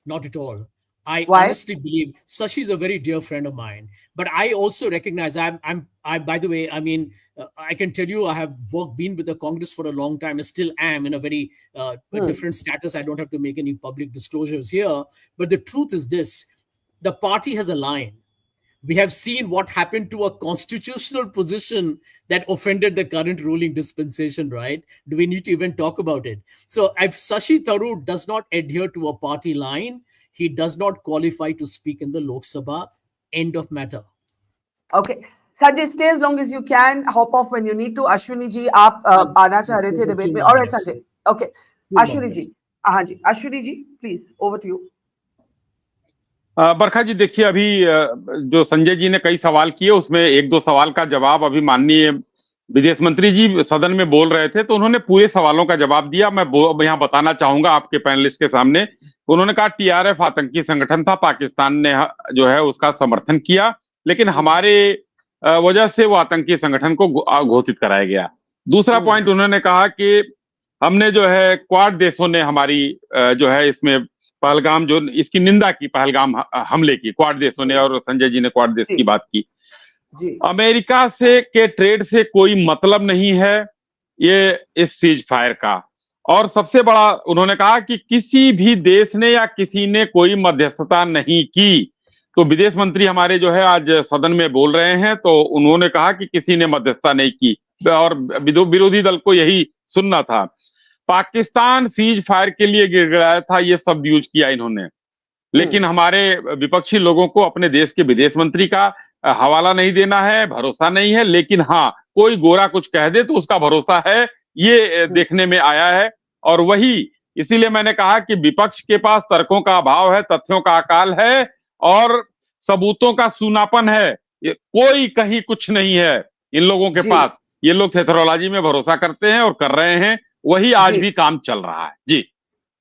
Not at all. I Why? honestly believe Sashi is a very dear friend of mine, but I also recognize by the way, I mean, I can tell you I have been with the Congress for a long time. I still am in a very a different status. I don't have to make any public disclosures here. But the truth is this, the party has a line. We have seen what happened to a constitutional position that offended the current ruling dispensation, right? Do we need to even talk about it? So if Sashi Tharoor does not adhere to a party line, he does not qualify to speak in the Lok Sabha. End of matter. Okay. Sanjay, stay as long as you can. Hop off when you need to. Ashwini ji, आप आना चाह रहे थे For debate two में. more All right, minutes. Sanjay. Okay. 2 more Ashwini minutes. ji. हाँ जी. Ashwini ji, please, over to you. बरखा जी देखिए, अभी जो संजय जी ने कई सवाल किए, उसमें एक दो सवाल का जवाब अभी माननीय विदेश मंत्री जी सदन में बोल रहे थे, तो उन्होंने पूरे सवालों का जवाब दिया। मैं यहाँ बताना चाहूंगा आपके पैनलिस्ट के सामने। उन्होंने कहा टीआरएफ आतंकी संगठन था, पाकिस्तान ने जो है उसका समर्थन किया, लेकिन हमारे वजह से वो आतंकी संगठन को घोषित कराया गया। दूसरा पॉइंट उन्होंने कहा कि हमने जो है क्वाड देशों ने हमारी जो है इसमें पहलगाम जो इसकी निंदा की, पहलगाम हमले की क्वाड देशों ने, और संजय जी ने क्वाड देश की बात की। अमेरिका से के ट्रेड से कोई मतलब नहीं है ये इस सीज फायर का। और सबसे बड़ा उन्होंने कहा कि किसी भी देश ने या किसी ने कोई मध्यस्थता नहीं की। तो विदेश मंत्री हमारे जो है आज सदन में बोल रहे हैं, तो उन्होंने कहा कि किसी ने मध्यस्थता नहीं की, और विरोधी दल को यही सुनना था। पाकिस्तान सीज फायर के लिए गिड़गिड़ाया था, ये सब यूज किया इन्होंने, लेकिन हमारे विपक्षी लोगों को अपने देश के विदेश मंत्री का हवाला नहीं देना है, भरोसा नहीं है। लेकिन हाँ, कोई गोरा कुछ कह दे तो उसका भरोसा है, ये देखने में आया है। और वही इसीलिए मैंने कहा कि विपक्ष के पास तर्कों का अभाव है, तथ्यों का अकाल है और सबूतों का सूनापन है। कोई कहीं कुछ नहीं है इन लोगों के पास। ये लोग थेथरोलॉजी में भरोसा करते हैं और कर रहे हैं, वही आज भी काम चल रहा है। जी,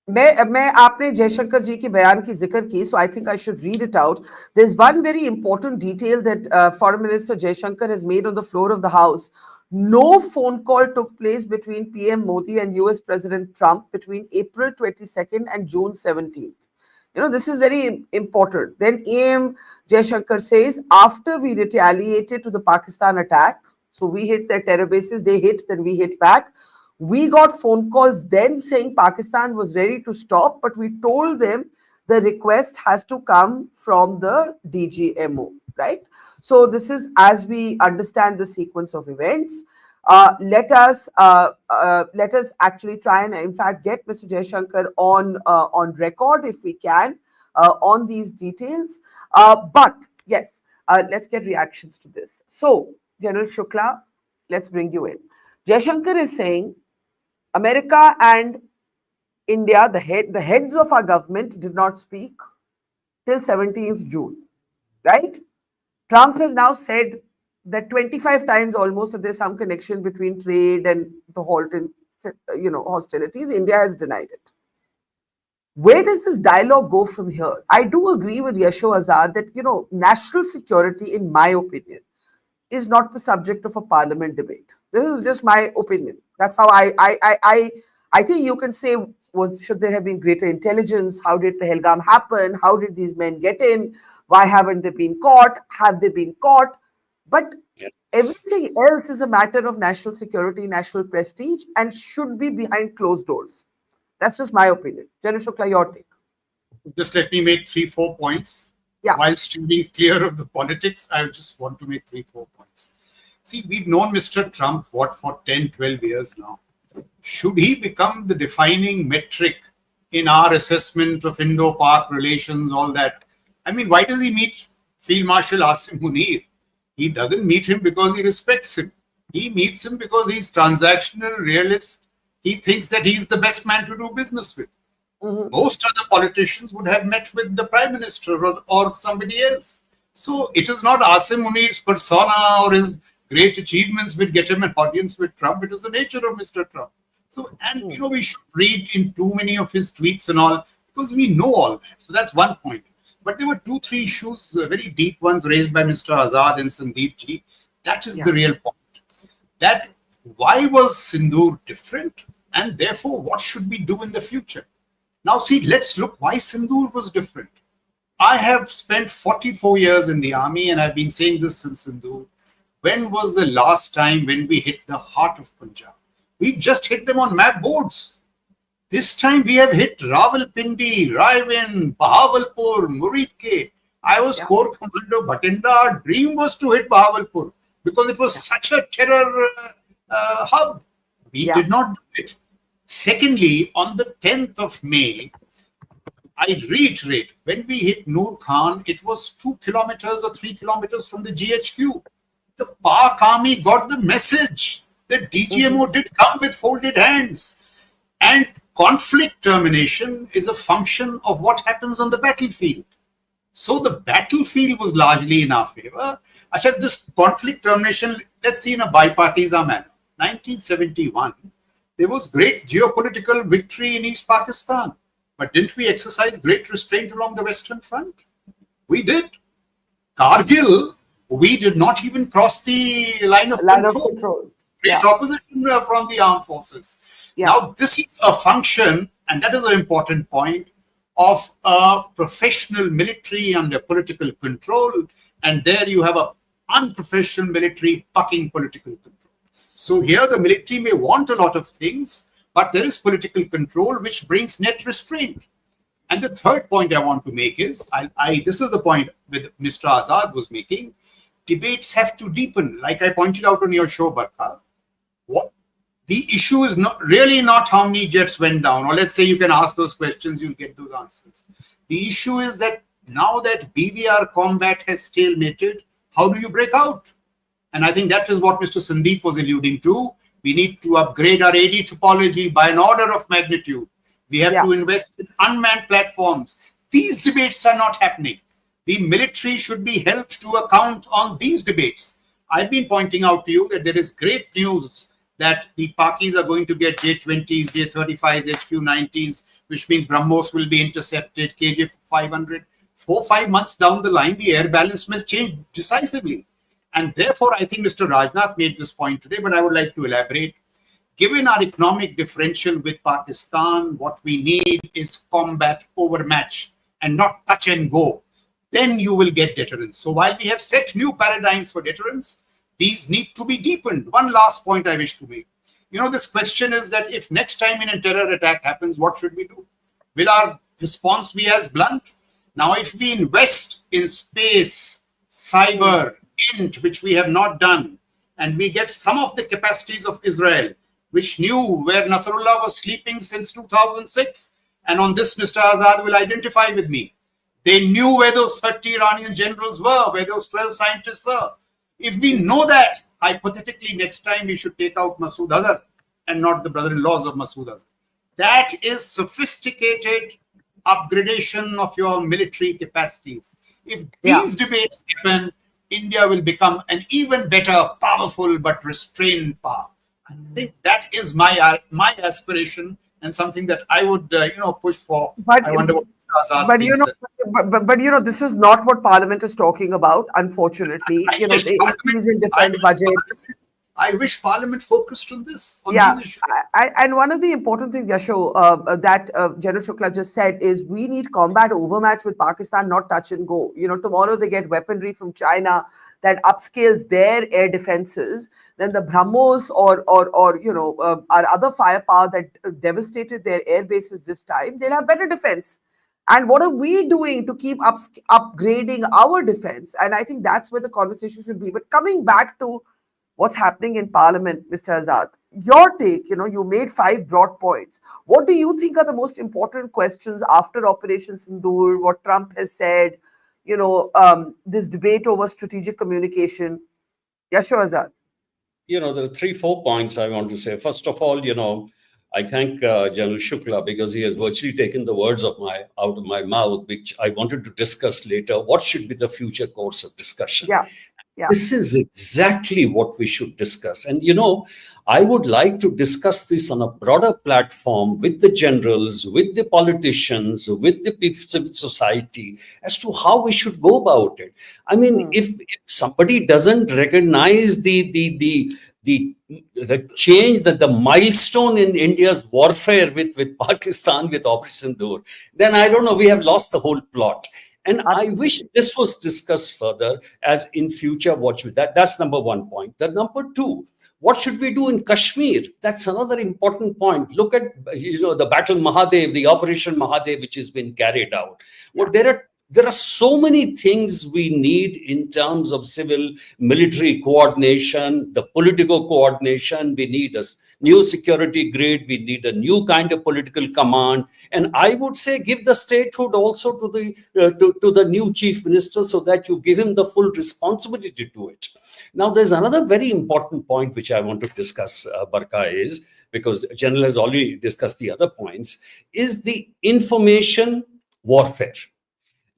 मैं आपने जयशंकर जी की बयान की जिक्र की, so I think I should read it out. There's one very important detail that Foreign Minister Jaishankar has made on the floor of the House. No phone call took place between PM Modi and US President Trump between April 22nd and June 17th. You know, this is very important. Then AM Jaishankar says, after we retaliated to the Pakistan attack, so we hit their terror bases, they hit, then we hit back. We got phone calls then saying Pakistan was ready to stop, but we told them the request has to come from the DGMO, right? So this is as we understand the sequence of events. Let us actually try and, in fact, get Mr. Jaishankar on record if we can on these details. But yes, let's get reactions to this. So, General Shukla, let's bring you in. Jaishankar is saying America and India, the heads of our government did not speak till 17th June, right? Trump has now said that 25 times almost that there's some connection between trade and the halt in, hostilities. India has denied it. Where does this dialogue go from here? I do agree with Yasho Azad that, national security, in my opinion, is not the subject of a parliament debate. This is just my opinion. That's how I think you can say, should there have been greater intelligence? How did Pahalgam happen? How did these men get in? Why haven't they been caught? Have they been caught? But Yes. everything else is a matter of national security, national prestige, and should be behind closed doors. That's just my opinion. General Shukla, your take. Just let me make 3-4 points. Yeah. While steering clear of the politics, I just want to make 3-4 points. See, we've known Mr. Trump, for 10, 12 years now. Should he become the defining metric in our assessment of Indo-Pak relations, all that? I mean, why does he meet Field Marshal Asim Munir? He doesn't meet him because he respects him. He meets him because he's transactional, realist. He thinks that he's the best man to do business with. Most other politicians would have met with the Prime Minister or somebody else. So it is not Asim Munir's persona or his great achievements which get him an audience with Trump. It is the nature of Mr. Trump. So, and we should read in too many of his tweets and all, because we know all that. So that's one point. But there were 2-3 issues, very deep ones raised by Mr. Azad and Sandeep ji. That is the real point. That why was Sindoor different? And therefore, what should we do in the future? Now, see, let's look why Sindoor was different. I have spent 44 years in the army, and I've been saying this since Sindoor. When was the last time when we hit the heart of Punjab? We've just hit them on map boards. This time we have hit Rawalpindi, Raiwind, Bahawalpur, Muridke. I was Corps Commando Bhatinda. Our dream was to hit Bahawalpur because it was such a terror hub. We did not do it. Secondly, on the 10th of May, I reiterate, when we hit Noor Khan, it was 2 kilometers or 3 kilometers from the GHQ. The Pak army got the message that DGMO did come with folded hands. And conflict termination is a function of what happens on the battlefield. So the battlefield was largely in our favor. I said this conflict termination, let's see in a bipartisan manner. 1971, there was great geopolitical victory in East Pakistan. But didn't we exercise great restraint along the Western Front? We did. Kargil, we did not even cross the line of control. Great opposition from the armed forces. Now, this is a function, and that is an important point, of a professional military under political control. And there you have an unprofessional military bucking political control. So here the military may want a lot of things, but there is political control which brings net restraint. And the third point I want to make is, this is the point that Mr. Azad was making, debates have to deepen. Like I pointed out on your show, Barkha, the issue is really not how many jets went down, or let's say you can ask those questions, you'll get those answers. The issue is that now that BVR combat has stalemated, how do you break out? And I think that is what Mr. Sandeep was alluding to. We need to upgrade our AD topology by an order of magnitude. We have to invest in unmanned platforms. These debates are not happening. The military should be held to account on these debates. I've been pointing out to you that there is great news that the Pakis are going to get J-20s, J-35s, HQ-19s, which means BrahMos will be intercepted, KJ-500. 4-5 months down the line, the air balance must change decisively. And therefore, I think Mr. Rajnath made this point today, but I would like to elaborate. Given our economic differential with Pakistan, what we need is combat overmatch and not touch and go. Then you will get deterrence. So while we have set new paradigms for deterrence, these need to be deepened. One last point I wish to make. This question is that if next time a terror attack happens, what should we do? Will our response be as blunt? Now, if we invest in space, cyber, which we have not done, and we get some of the capacities of Israel, which knew where Nasrullah was sleeping since 2006, and on this Mr. Azad will identify with me. They knew where those 30 Iranian generals were, where those 12 scientists were. If we know that, hypothetically, next time we should take out Masood Azhar and not the brother-in-laws of Masood Azhar. That is sophisticated upgradation of your military capacities. If these debates happen, India will become an even better, powerful, but restrained power. I think that is my aspiration and something that I would push for. I wonder what But this is not what Parliament is talking about, unfortunately. The increase in defense budget. I wish Parliament focused on this, on Yeah, these issues. and one of the important things, Yasho, that General Shukla just said is we need combat overmatch with Pakistan, not touch and go. You know, tomorrow they get weaponry from China that upscales their air defenses. Then the BrahMos or our other firepower that devastated their air bases this time, they'll have better defense. And what are we doing to keep upgrading our defense? And I think that's where the conversation should be. But coming back to what's happening in Parliament, Mr. Azad, your take, you made 5 broad points. What do you think are the most important questions after Operation Sindoor, what Trump has said, this debate over strategic communication? Yasho Azad. There are 3-4 points I want to say. First of all, I thank General Shukla because he has virtually taken the words out of my mouth, which I wanted to discuss later. What should be the future course of discussion? Yeah. This is exactly what we should discuss. And, I would like to discuss this on a broader platform with the generals, with the politicians, with the civil society as to how we should go about it. I mean, if somebody doesn't recognize the change, that the milestone in India's warfare with Pakistan, with Operation Sindoor, then I don't know, we have lost the whole plot. And I wish this was discussed further as in future watch with that. That's number 1 point. The number 2, what should we do in Kashmir? That's another important point. Look at, the battle Mahadev, the Operation Mahadev, which has been carried out. Well, there are so many things we need in terms of civil military coordination, the political coordination. We need a new security grid. We need a new kind of political command. And I would say give the statehood also to the new chief minister so that you give him the full responsibility to do it. Now, there's another very important point which I want to discuss, Barkha, is because General has already discussed the other points, is the information warfare.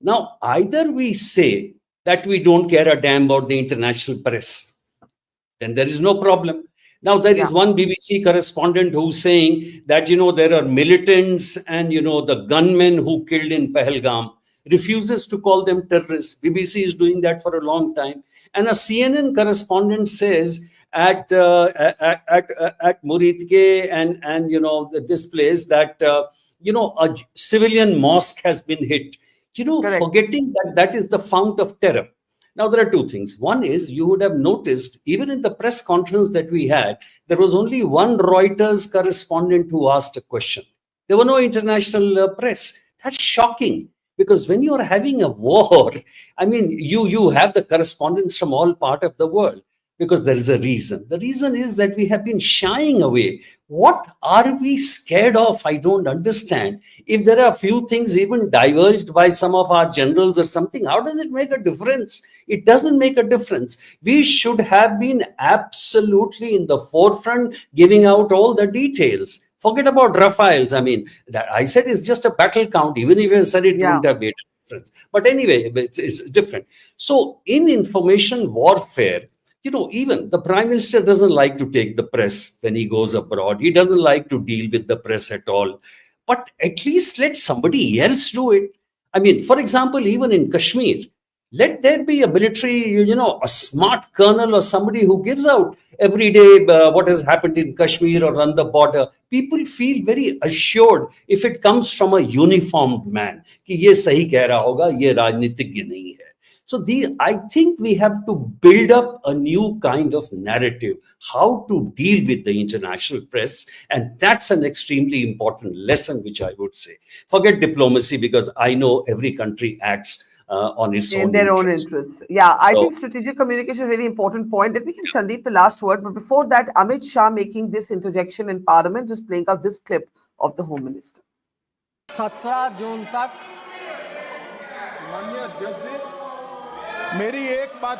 Now, either we say that we don't care a damn about the international press, then there is no problem. Now, there is one BBC correspondent who's saying that, there are militants and, the gunmen who killed in Pahalgam, refuses to call them terrorists. BBC is doing that for a long time. And a CNN correspondent says at Muridke and this place that, a civilian mosque has been hit. Correct. Forgetting that is the fount of terror. Now, there are 2 things. One is, you would have noticed, even in the press conference that we had, there was only one Reuters correspondent who asked a question. There were no international press. That's shocking, because when you're having a war, I mean, you have the correspondents from all parts of the world, because there is a reason. The reason is that we have been shying away. What are we scared of? I don't understand. If there are a few things even diverged by some of our generals or something, how does it make a difference? It doesn't make a difference. We should have been absolutely in the forefront, giving out all the details. Forget about Rafales. I mean, that I said it's just a battle count. Even if I said it wouldn't have made a difference. But anyway, it's different. So in information warfare, even the Prime Minister doesn't like to take the press when he goes abroad. He doesn't like to deal with the press at all. But at least let somebody else do it. I mean, for example, even in Kashmir, let there be a military, a smart colonel or somebody who gives out every day what has happened in Kashmir or on the border. People feel very assured if it comes from a uniformed man. Ki ye sahi keh raha hoga, ye rajnitijna nahi hai. So I think we have to build up a new kind of narrative, how to deal with the international press. And that's an extremely important lesson, which I would say. Forget diplomacy, because I know every country acts on its own interests. Yeah, I think strategic communication is a really important point. Let me give Sandeep the last word. But before that, Amit Shah making this interjection in Parliament, just playing out this clip of the Home Minister. 17 जून तक माननीय अध्यक्ष जी, मेरी एक बात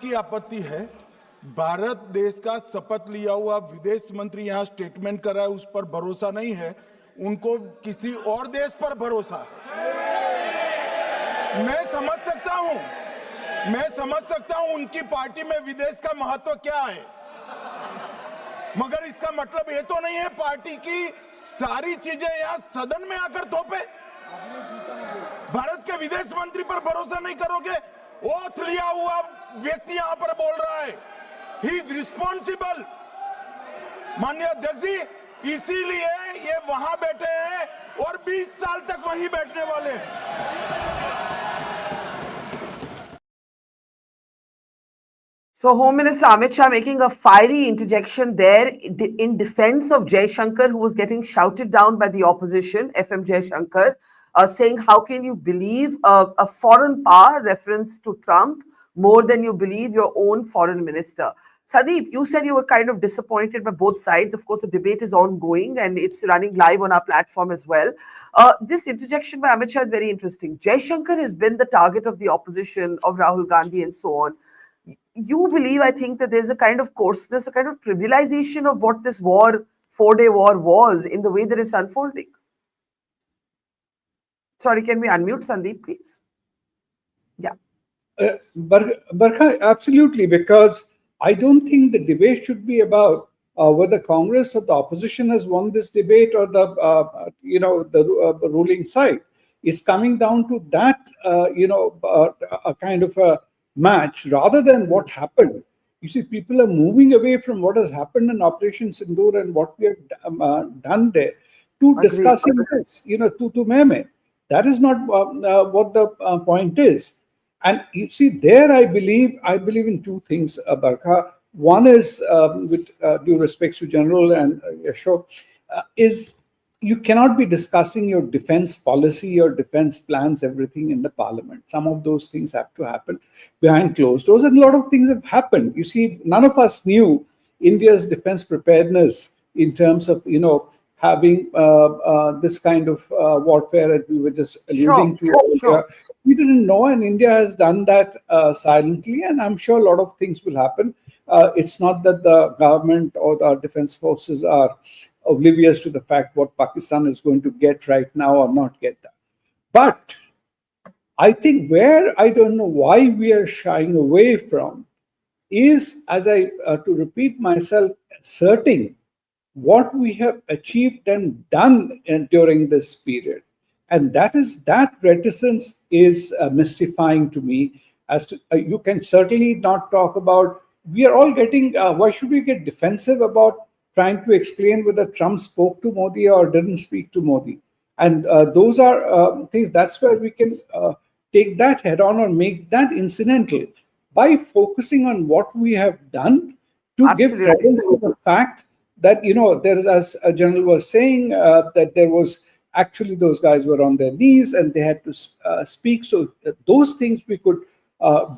की आपत्ति है, भारत देश का शपथ लिया हुआ विदेश मंत्री यहाँ स्टेटमेंट कर रहा है, उस पर भरोसा नहीं है, उनको किसी और देश पर भरोसा है। मैं समझ सकता हूं उनकी पार्टी में विदेश का महत्व क्या है, मगर इसका मतलब ये तो नहीं है पार्टी की सारी चीजें यहाँ सदन में आकर थोपे। भारत के विदेश मंत्री पर भरोसा नहीं करोगे, ओथ लिया हुआ व्यक्ति यहाँ पर बोल रहा है, ही इज रिस्पॉन्सिबल। माननीय अध्यक्ष जी, इसीलिए ये वहां बैठे हैं और 20 साल तक वहीं बैठने वाले हैं। So, Home Minister Amit Shah making a fiery interjection there in defense of Jaishankar, who was getting shouted down by the opposition, FM Jaishankar, saying, how can you believe a foreign power, reference to Trump, more than you believe your own foreign minister? Sandeep, you said you were kind of disappointed by both sides. Of course, the debate is ongoing and it's running live on our platform as well. This interjection by Amit Shah is very interesting. Jaishankar has been the target of the opposition, of Rahul Gandhi and so on. You believe, I think, that there's a kind of coarseness, a kind of trivialization of what this war, 4-day war was in the way that it's unfolding. Sorry, can we unmute Sandeep, please? Yeah. Barkha, absolutely, because I don't think the debate should be about whether Congress or the opposition has won this debate or the ruling side. It's coming down to that, a kind of a match rather than what happened. You see, people are moving away from what has happened in Operation Sindoor and what we have done there to discussing this, to meme. That is not what the point is. And you see, there I believe in two things, Barkha. One is, with due respect to General and Yashok, is you cannot be discussing your defense policy, your defense plans, everything in the parliament. Some of those things have to happen behind closed doors, and a lot of things have happened. You see, none of us knew India's defense preparedness in terms of, having this kind of warfare that we were just alluding to. Sure. We didn't know, and India has done that silently, and I'm sure a lot of things will happen. It's not that the government or the defense forces are oblivious to the fact what Pakistan is going to get right now or not get that. But I think where I don't know why we are shying away from is, as I, to repeat myself, asserting what we have achieved and done during this period. And that reticence is mystifying to me. As to, you can certainly not talk about, we are all getting, why should we get defensive about trying to explain whether Trump spoke to Modi or didn't speak to Modi? And those are things, that's where we can take that head on or make that incidental by focusing on what we have done to give credence to the fact that, there is, as a general was saying, that there was actually those guys were on their knees and they had to speak. So those things we could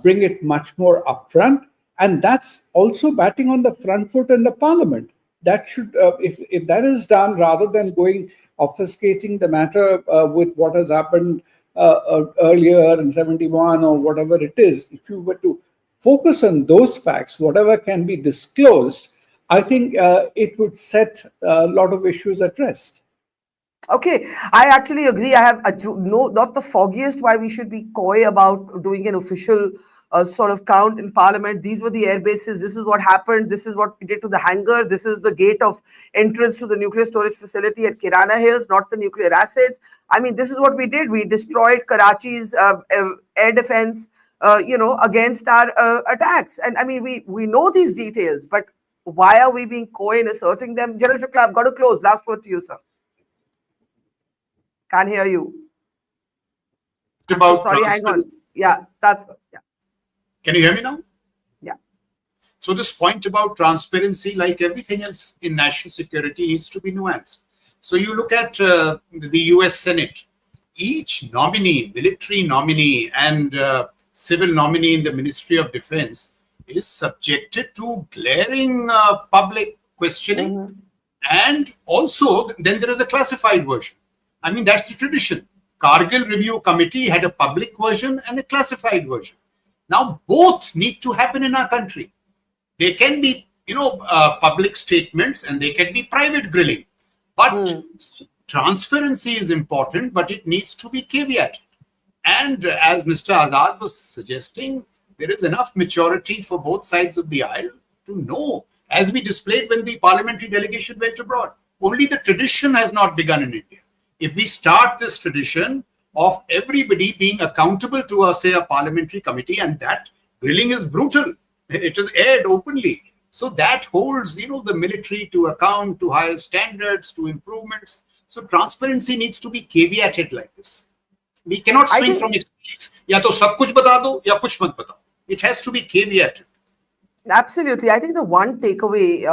bring it much more upfront. And that's also batting on the front foot in the parliament. That should, if that is done, rather than going obfuscating the matter with what has happened earlier in 71 or whatever it is, if you were to focus on those facts, whatever can be disclosed, I think it would set a lot of issues at rest. Okay, I actually agree. I have not the foggiest why we should be coy about doing an official sort of count in parliament. These were the air bases. This is what happened. This is what we did to the hangar. This is the gate of entrance to the nuclear storage facility at Kirana Hills, not the nuclear assets. I mean, this is what we did. We destroyed Karachi's air defense, against our attacks. And I mean, we know these details, but why are we being coy in asserting them? General Shukla, I've got to close. Last word to you, sir. Can't hear you. Sorry, hang on. Yeah, that's yeah. Can you hear me now? Yeah. So this point about transparency, like everything else in national security, needs to be nuanced. So you look at the US Senate, each nominee, military nominee and civil nominee in the Ministry of Defense is subjected to glaring public questioning. And also then there is a classified version. I mean, that's the tradition. Kargil Review Committee had a public version and a classified version. Now, both need to happen in our country. They can be, public statements and they can be private grilling. But transparency is important, but it needs to be caveated. And as Mr. Azad was suggesting, there is enough maturity for both sides of the aisle to know, as we displayed when the parliamentary delegation went abroad. Only the tradition has not begun in India. If we start this tradition of everybody being accountable to, say, a parliamentary committee, and that Grilling is brutal. It is aired openly. So that holds, the military to account, to higher standards, to improvements. So transparency needs to be caveated like this. We cannot swing from extremes. Ya to sab kuch bata do, ya kuch mat batao. It has to be caveated. Absolutely. I think the one takeaway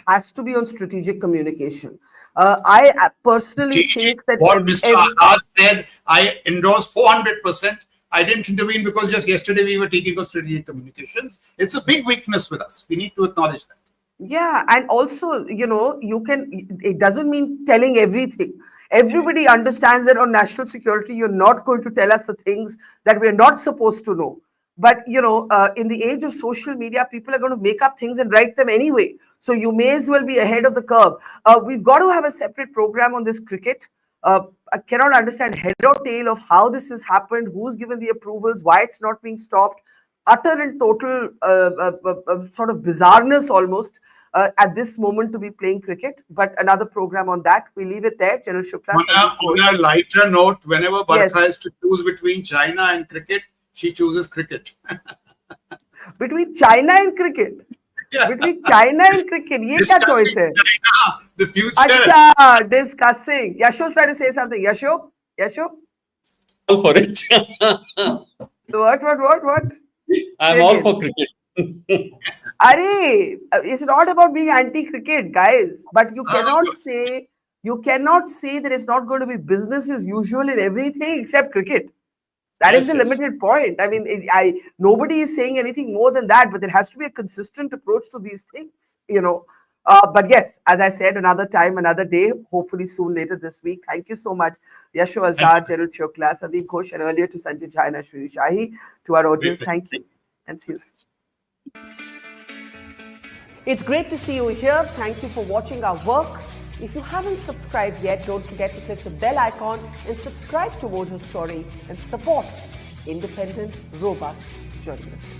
has to be on strategic communication. I personally think that what Mr. Azad said, I endorse 400%. I didn't intervene because just yesterday we were taking on strategic communications. It's a big weakness with us. We need to acknowledge that. Yeah, and also, it doesn't mean telling everything. Everybody understands that on national security, you're not going to tell us the things that we're not supposed to know. But, in the age of social media, people are going to make up things and write them anyway. So you may as well be ahead of the curve. We've got to have a separate program on this cricket. I cannot understand head or tail of how this has happened, who's given the approvals, why it's not being stopped. Utter and total sort of bizarreness almost at this moment to be playing cricket. But another program on that. We leave it there. General Shukla. On a lighter note, whenever Barkha has to choose between China and cricket, she chooses cricket. Between China and cricket? Yeah. Between China and cricket? Ye kya choice hai? China, the future. Achha, discussing. Yasho's trying to say something. Yasho? All for it. What? I'm all for cricket. Arey, it's not about being anti-cricket, guys. But you cannot say that it's not going to be business as usual in everything except cricket. That is the limited point. I mean, nobody is saying anything more than that, but there has to be a consistent approach to these things, But yes, as I said, another time, another day, hopefully soon later this week. Thank you so much, Yasho Azad, General Shukla, Sandeep Ghosh, and earlier to Sanjay Jha and Ashwini Shahi. To our audience, thank you and see you soon. It's great to see you here. Thank you for watching our work. If you haven't subscribed yet, don't forget to click the bell icon and subscribe to Mojo Story and support independent, robust journalism.